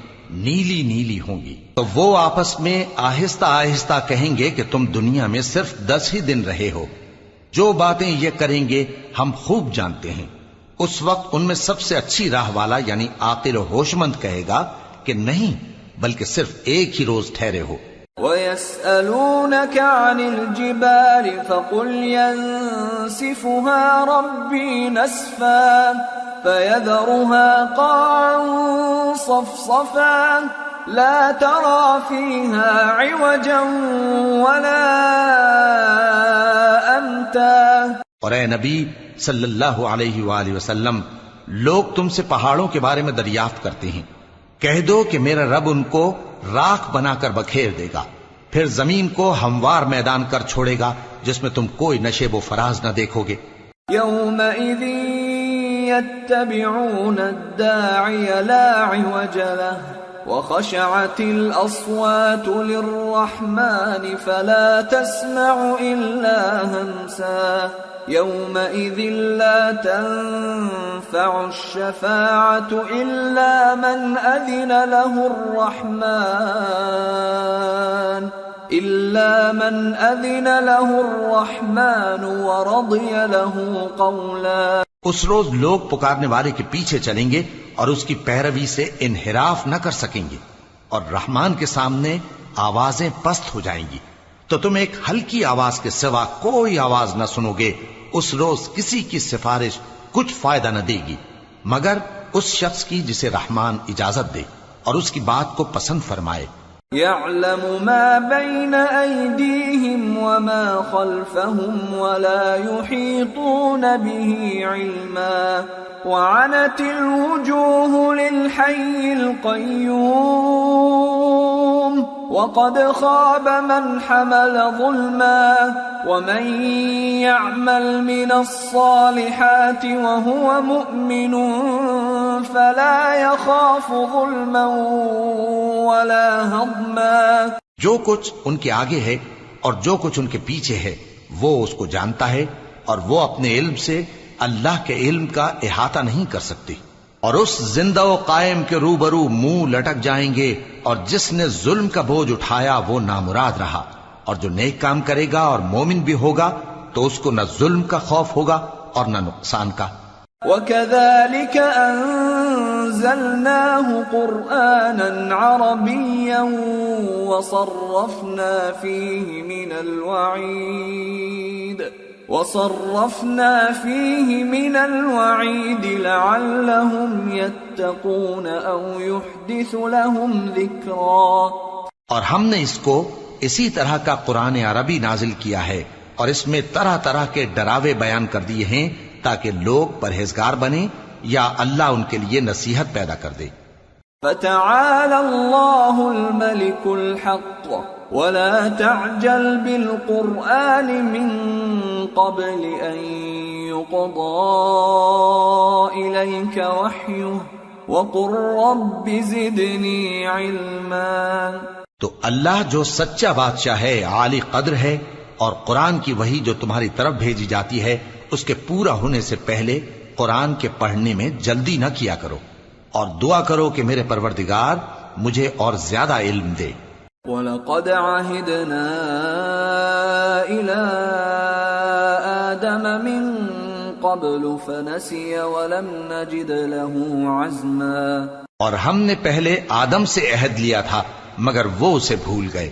نیلی نیلی ہوں گی، تو وہ آپس میں آہستہ آہستہ کہیں گے کہ تم دنیا میں صرف 10 ہی دن رہے ہو. جو باتیں یہ کریں گے ہم خوب جانتے ہیں. اس وقت ان میں سب سے اچھی راہ والا یعنی عاقل و ہوش مند کہے گا کہ نہیں، بلکہ صرف ایک ہی روز ٹھہرے ہو. وَيَسْأَلُونَكَ عَنِ الْجِبَالِ فَقُلْ يَنسِفُهَا رَبِّي نَسْفًا فَيَذَرُهَا قَاعًا صَفْصَفًا لَا تَرَى فِيهَا عِوَجًا وَلَا أَمْتًا. اور اے نبی صلی اللہ علیہ وآلہ وسلم، لوگ تم سے پہاڑوں کے بارے میں دریافت کرتے ہیں، کہہ دو کہ میرا رب ان کو راکھ بنا کر بکھیر دے گا، پھر زمین کو ہموار میدان کر چھوڑے گا جس میں تم کوئی نشیب و فراز نہ دیکھو گے. يومئذ يتبعون الداعي لا عوج له وخشعت الأصوات للرحمن فلا تسمع إلا همسا. يومئذ لا تنفع الشفاعة إلا من أذن له الرحمن ورضي له قولا. اس روز لوگ پکارنے والے کے پیچھے چلیں گے اور اس کی پیروی سے انحراف نہ کر سکیں گے، اور رحمان کے سامنے آوازیں پست ہو جائیں گی، تو تم ایک ہلکی آواز کے سوا کوئی آواز نہ سنو گے. اس روز کسی کی سفارش کچھ فائدہ نہ دے گی مگر اس شخص کی جسے رحمان اجازت دے اور اس کی بات کو پسند فرمائے. يعلم ما بين أيديهم وما خلفهم ولا يحيطون به علما وعنت الوجوه للحي القيوم وقد خاب من حمل ظلما ومن يعمل من الصالحات وهو مؤمن فلا يخاف ظلما ولا هضما. جو کچھ ان کے آگے ہے اور جو کچھ ان کے پیچھے ہے وہ اس کو جانتا ہے، اور وہ اپنے علم سے اللہ کے علم کا احاطہ نہیں کر سکتی. اور اس زندہ و قائم کے روبرو منہ لٹک جائیں گے، اور جس نے ظلم کا بوجھ اٹھایا وہ نامراد رہا، اور جو نیک کام کرے گا اور مومن بھی ہوگا تو اس کو نہ ظلم کا خوف ہوگا اور نہ نقصان کا. وَكَذَلِكَ أَنزَلْنَاهُ قُرْآنًا عَرَبِيًّا وَصَرَّفْنَا فِيهِ مِنَ الْوَعِيدِ لَعَلَّهُمْ يَتَّقُونَ أَوْ يُحْدِثُ لَهُمْ ذِكْرًا. اور ہم نے اس کو اسی طرح کا قرآن عربی نازل کیا ہے، اور اس میں طرح طرح کے ڈراوے بیان کر دیے ہیں تاکہ لوگ پرہیزگار بنیں یا اللہ ان کے لیے نصیحت پیدا کر دے. فَتَعَالَى اللَّهُ الْمَلِكُ الْحَقُّ وَلَا تَعْجَلْ بِالْقُرْآنِ مِنْ قَبْلِ أَنْ يُقْضَى إِلَيْكَ وَحْيُهُ وَقُلْ رَبِّ زِدْنِي عِلْمًا. تو اللہ جو سچا بادشاہ ہے، عالی قدر ہے، اور قرآن کی وحی جو تمہاری طرف بھیجی جاتی ہے اس کے پورا ہونے سے پہلے قرآن کے پڑھنے میں جلدی نہ کیا کرو، اور دعا کرو کہ میرے پروردگار مجھے اور زیادہ علم دے. وَلَقَدْ عَهِدْنَا إِلَىٰ آدَمَ مِن قَبْلُ فَنَسِيَ وَلَمْ نَجِدْ لَهُ عَزْمًا. اور ہم نے پہلے آدم سے عہد لیا تھا مگر وہ اسے بھول گئے،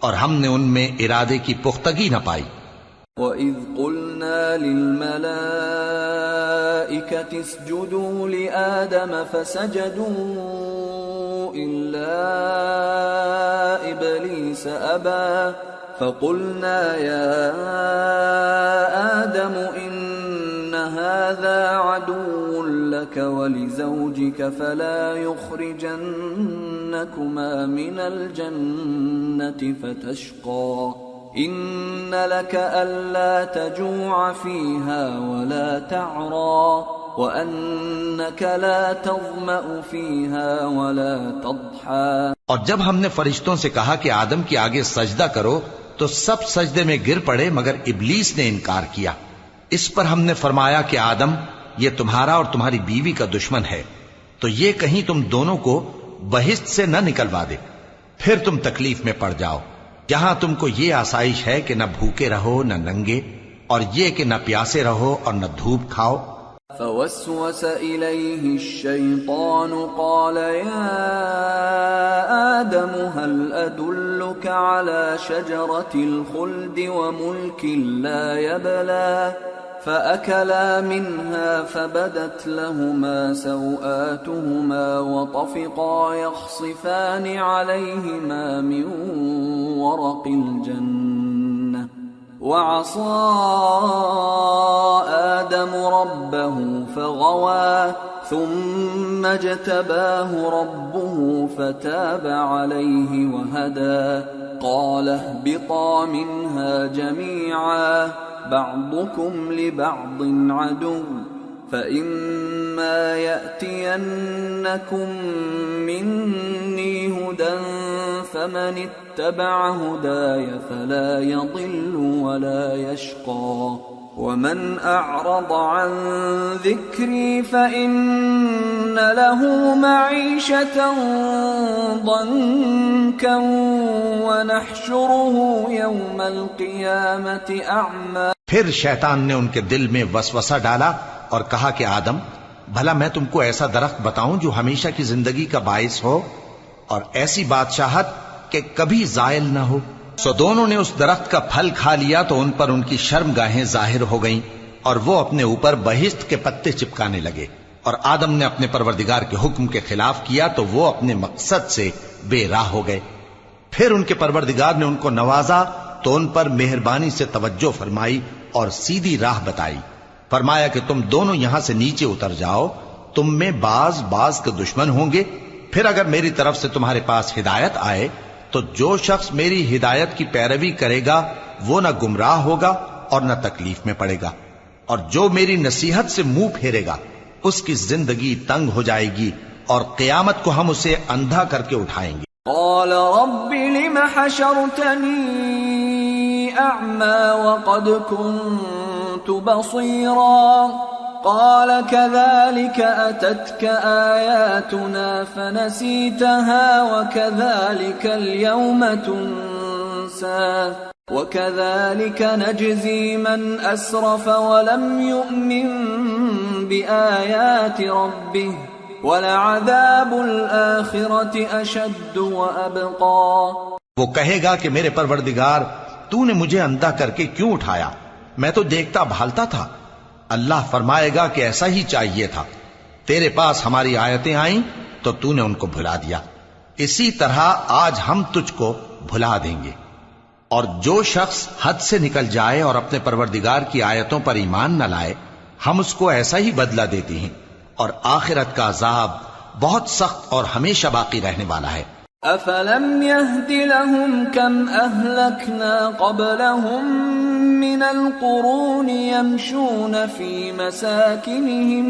اور ہم نے ان میں ارادے کی پختگی نہ پائی. وَإِذْ قُلْنَا لِلْمَلَائِكَةِ اسْجُدُوا لِآدَمَ فَسَجَدُوا إِلَّا إِبْلِيسَ أَبَى فَقُلْنَا يَا آدَمُ إِنَّ هَذَا عَدُوٌّ لَكَ وَلِزَوْجِكَ فَلَا يُخْرِجَنَّكُمَا مِنَ الْجَنَّةِ فَتَشْقَى. إِنَّ لَكَ أَلَّا تَجُوعَ فِيهَا وَلَا تَعْرَى وَأَنَّكَ لَا تَظْمَأُ فِيهَا وَلَا تَضْحَى. اور جب ہم نے فرشتوں سے کہا کہ آدم کے آگے سجدہ کرو تو سب سجدے میں گر پڑے مگر ابلیس نے انکار کیا. اس پر ہم نے فرمایا کہ آدم، یہ تمہارا اور تمہاری بیوی کا دشمن ہے، تو یہ کہیں تم دونوں کو بہشت سے نہ نکلوا دے، پھر تم تکلیف میں پڑ جاؤ. یہاں تم کو یہ آسائش ہے کہ نہ بھوکے رہو نہ ننگے، اور یہ کہ نہ پیاسے رہو اور نہ دھوپ کھاؤ. فوسوس إليه الشيطان قال يا آدم هل أدلك على شجرة الخلد وملك لا يبلى فأكلا منها فبدت لهما سوآتهما وطفقا يخصفان عليهما من ورق الجنة وعصى آدم ربه فغوى ثم اجتباه ربه فتاب عليه وهدى قال اهبطا منها جميعا بعضكم لبعض عدو فإما يأتينكم مني هدى فمن اتبع هداي فلا يضل ولا يشقى ومن أعرض عن ذكري فإن له معيشة ضنكا ونحشره يوم القيامة أعمى. پھر شیطان نے ان کے دل میں وسوسہ ڈالا اور کہا کہ آدم، بھلا میں تم کو ایسا درخت بتاؤں جو ہمیشہ کی زندگی کا باعث ہو اور ایسی بادشاہت کہ کبھی زائل نہ ہو. سو دونوں نے اس درخت کا پھل کھا لیا تو ان پر ان کی شرم گاہیں ظاہر ہو گئیں اور وہ اپنے اوپر بہشت کے پتے چپکانے لگے اور آدم نے اپنے پروردگار کے حکم کے خلاف کیا تو وہ اپنے مقصد سے بے راہ ہو گئے. پھر ان کے پروردگار نے ان کو نوازا تو ان پر مہربانی سے توجہ فرمائی اور سیدھی راہ بتائی. فرمایا کہ تم دونوں یہاں سے نیچے اتر جاؤ، تم میں بعض کے دشمن ہوں گے. پھر اگر میری طرف سے تمہارے پاس ہدایت آئے تو جو شخص میری ہدایت کی پیروی کرے گا وہ نہ گمراہ ہوگا اور نہ تکلیف میں پڑے گا، اور جو میری نصیحت سے منہ پھیرے گا اس کی زندگی تنگ ہو جائے گی اور قیامت کو ہم اسے اندھا کر کے اٹھائیں گے. قال رب لم حشرتني أعمى وقد كنت بصيرا قال كذلك أتتك آياتنا فنسيتها وكذلك اليوم تنسى وكذلك نجزي من أسرف ولم يؤمن بآيات ربه وَلَعَذَابُ الْآخِرَةِ أَشَدُّ وَأَبْقَى. وہ کہے گا کہ میرے پروردگار تو نے مجھے اندھا کر کے کیوں اٹھایا، میں تو دیکھتا بھالتا تھا. اللہ فرمائے گا کہ ایسا ہی چاہیے تھا، تیرے پاس ہماری آیتیں آئیں تو تو نے ان کو بھلا دیا، اسی طرح آج ہم تجھ کو بھلا دیں گے. اور جو شخص حد سے نکل جائے اور اپنے پروردگار کی آیتوں پر ایمان نہ لائے ہم اس کو ایسا ہی بدلہ دیتے ہیں، اور آخرت کا عذاب بہت سخت اور ہمیشہ باقی رہنے والا ہے. أَفَلَمْ يَهْدِ لَهُمْ كَمْ أَهْلَكْنَا قَبْلَهُمْ مِنَ الْقُرُونِ يَمْشُونَ فِي مَسَاكِنِهِمْ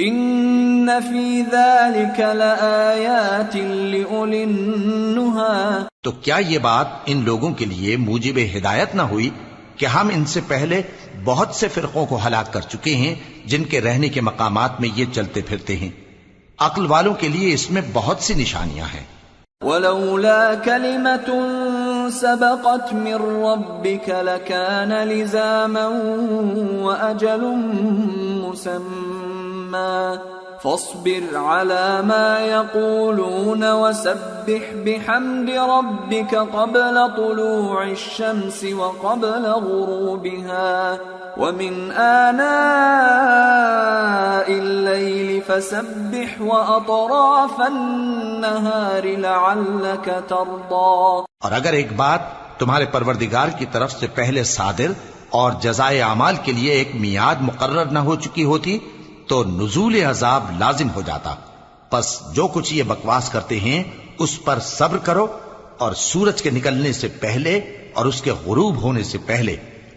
إِنَّ فِي ذَلِكَ لَآيَاتٍ لِأُولِي النُّهَى. تو کیا یہ بات ان لوگوں کے لیے موجب ہدایت نہ ہوئی کہ ہم ان سے پہلے بہت سے فرقوں کو ہلاک کر چکے ہیں جن کے رہنے کے مقامات میں یہ چلتے پھرتے ہیں. عقل والوں کے لیے اس میں بہت سی نشانیاں ہیں. وَلَوْلَا كَلِمَةٌ سَبَقَتْ مِنْ رَبِّكَ لَكَانَ لِزَامًا وَأَجَلٌ مُّسَمًّى فاصبر على ما يقولون وسبح بحمد ربك قبل طلوع الشمس وقبل غروبها ومن آناء الليل فسبح وأطراف النهار لعلك ترضى. اور اگر ایک بات تمہارے پروردگار کی طرف سے پہلے صادر اور جزائے اعمال کے لیے ایک میعاد مقرر نہ ہو چکی ہوتی تو نزول عذاب لازم ہو جاتا. پس جو کچھ یہ بکواس کرتے ہیں اس پر صبر کرو، اور سورج کے نکلنے سے پہلے اور اس کے غروب ہونے سے پہلے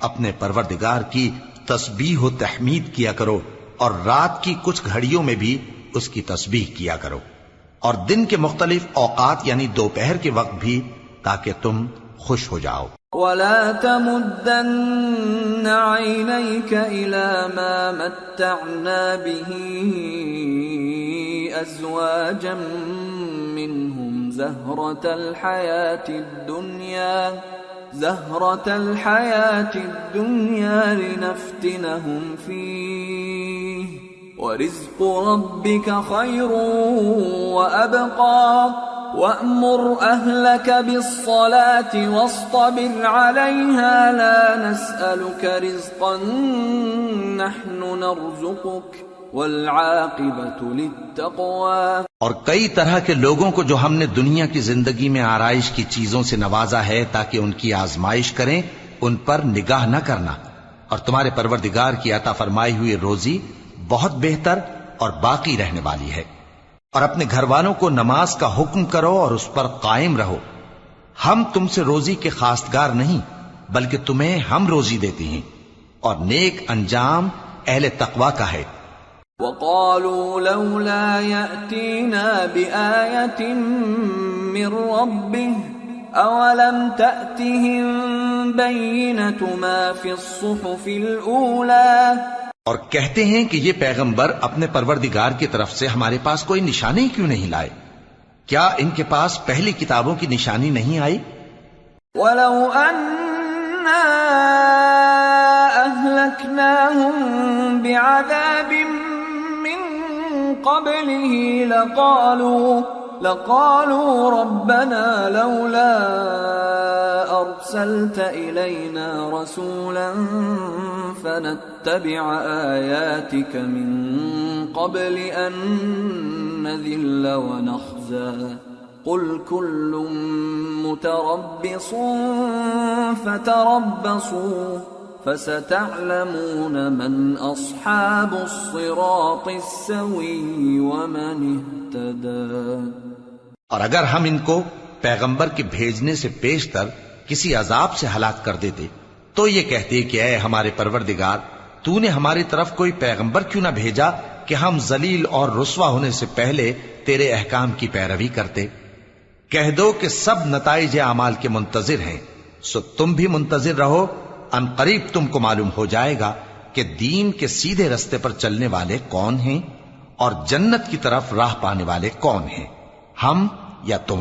اپنے پروردگار کی تسبیح و تحمید کیا کرو، اور رات کی کچھ گھڑیوں میں بھی اس کی تسبیح کیا کرو، اور دن کے مختلف اوقات یعنی دوپہر کے وقت بھی، تاکہ تم خوش ہو جاؤ. وَلَا تَمُدَّنَّ عَيْنَيْكَ إِلَى مَا مَتَّعْنَا بِهِ أَزْوَاجًا مِّنْهُمْ زَهْرَةَ الْحَيَاةِ الدُّنْيَا لِنَفْتِنَهُمْ فِيهِ وَرِزْقُ رَبِّكَ خَيْرٌ وَأَبْقَى. وَأْمُرْ أَهْلَكَ بِالصَّلَاةِ وَاصْطَبِرْ عَلَيْهَا لَا نَسْأَلُكَ رِزْقًا نَحْنُ نَرْزُقُكَ وَالْعَاقِبَةُ لِلتَّقْوَى. اور کئی طرح کے لوگوں کو جو ہم نے دنیا کی زندگی میں آرائش کی چیزوں سے نوازا ہے تاکہ ان کی آزمائش کریں، ان پر نگاہ نہ کرنا. اور تمہارے پروردگار کی عطا فرمائی ہوئی روزی بہت بہتر اور باقی رہنے والی ہے. اور اپنے گھر والوں کو نماز کا حکم کرو اور اس پر قائم رہو. ہم تم سے روزی کے خواستگار نہیں بلکہ تمہیں ہم روزی دیتے ہیں، اور نیک انجام اہل تقوی کا ہے. وَقَالُوا لَوْلَا يَأْتِينَا بِآيَةٍ مِّن رَّبِّهِ أَوَلَمْ تَأْتِهِم بَيِّنَةُ مَا فِي الصُّحُفِ الْأُولَى. اور کہتے ہیں کہ یہ پیغمبر اپنے پروردگار کی طرف سے ہمارے پاس کوئی نشانی کیوں نہیں لائے؟ کیا ان کے پاس پہلی کتابوں کی نشانی نہیں آئی؟ وَلَوْ أَنَّا أَهْلَكْنَاهُمْ بِعَذَابٍ مِّن قَبْلِهِ لقالوا ربنا لولا أرسلت إلينا رسولا فنتبع آياتك من قبل أن نذل ونخزى قل كل متربص فتربصوا فستعلمون من أصحاب الصراط السوي ومن اهتدى۔ اور اگر ہم ان کو پیغمبر کے بھیجنے سے پیشتر کسی عذاب سے ہلاک کر دیتے تو یہ کہتے کہ اے ہمارے پروردگار تو نے ہماری طرف کوئی پیغمبر کیوں نہ بھیجا کہ ہم ذلیل اور رسوا ہونے سے پہلے تیرے احکام کی پیروی کرتے۔ کہہ دو کہ سب نتائج اعمال کے منتظر ہیں، سو تم بھی منتظر رہو، ان قریب تم کو معلوم ہو جائے گا کہ دین کے سیدھے رستے پر چلنے والے کون ہیں اور جنت کی طرف راہ پانے والے کون ہیں، ہم یا تم۔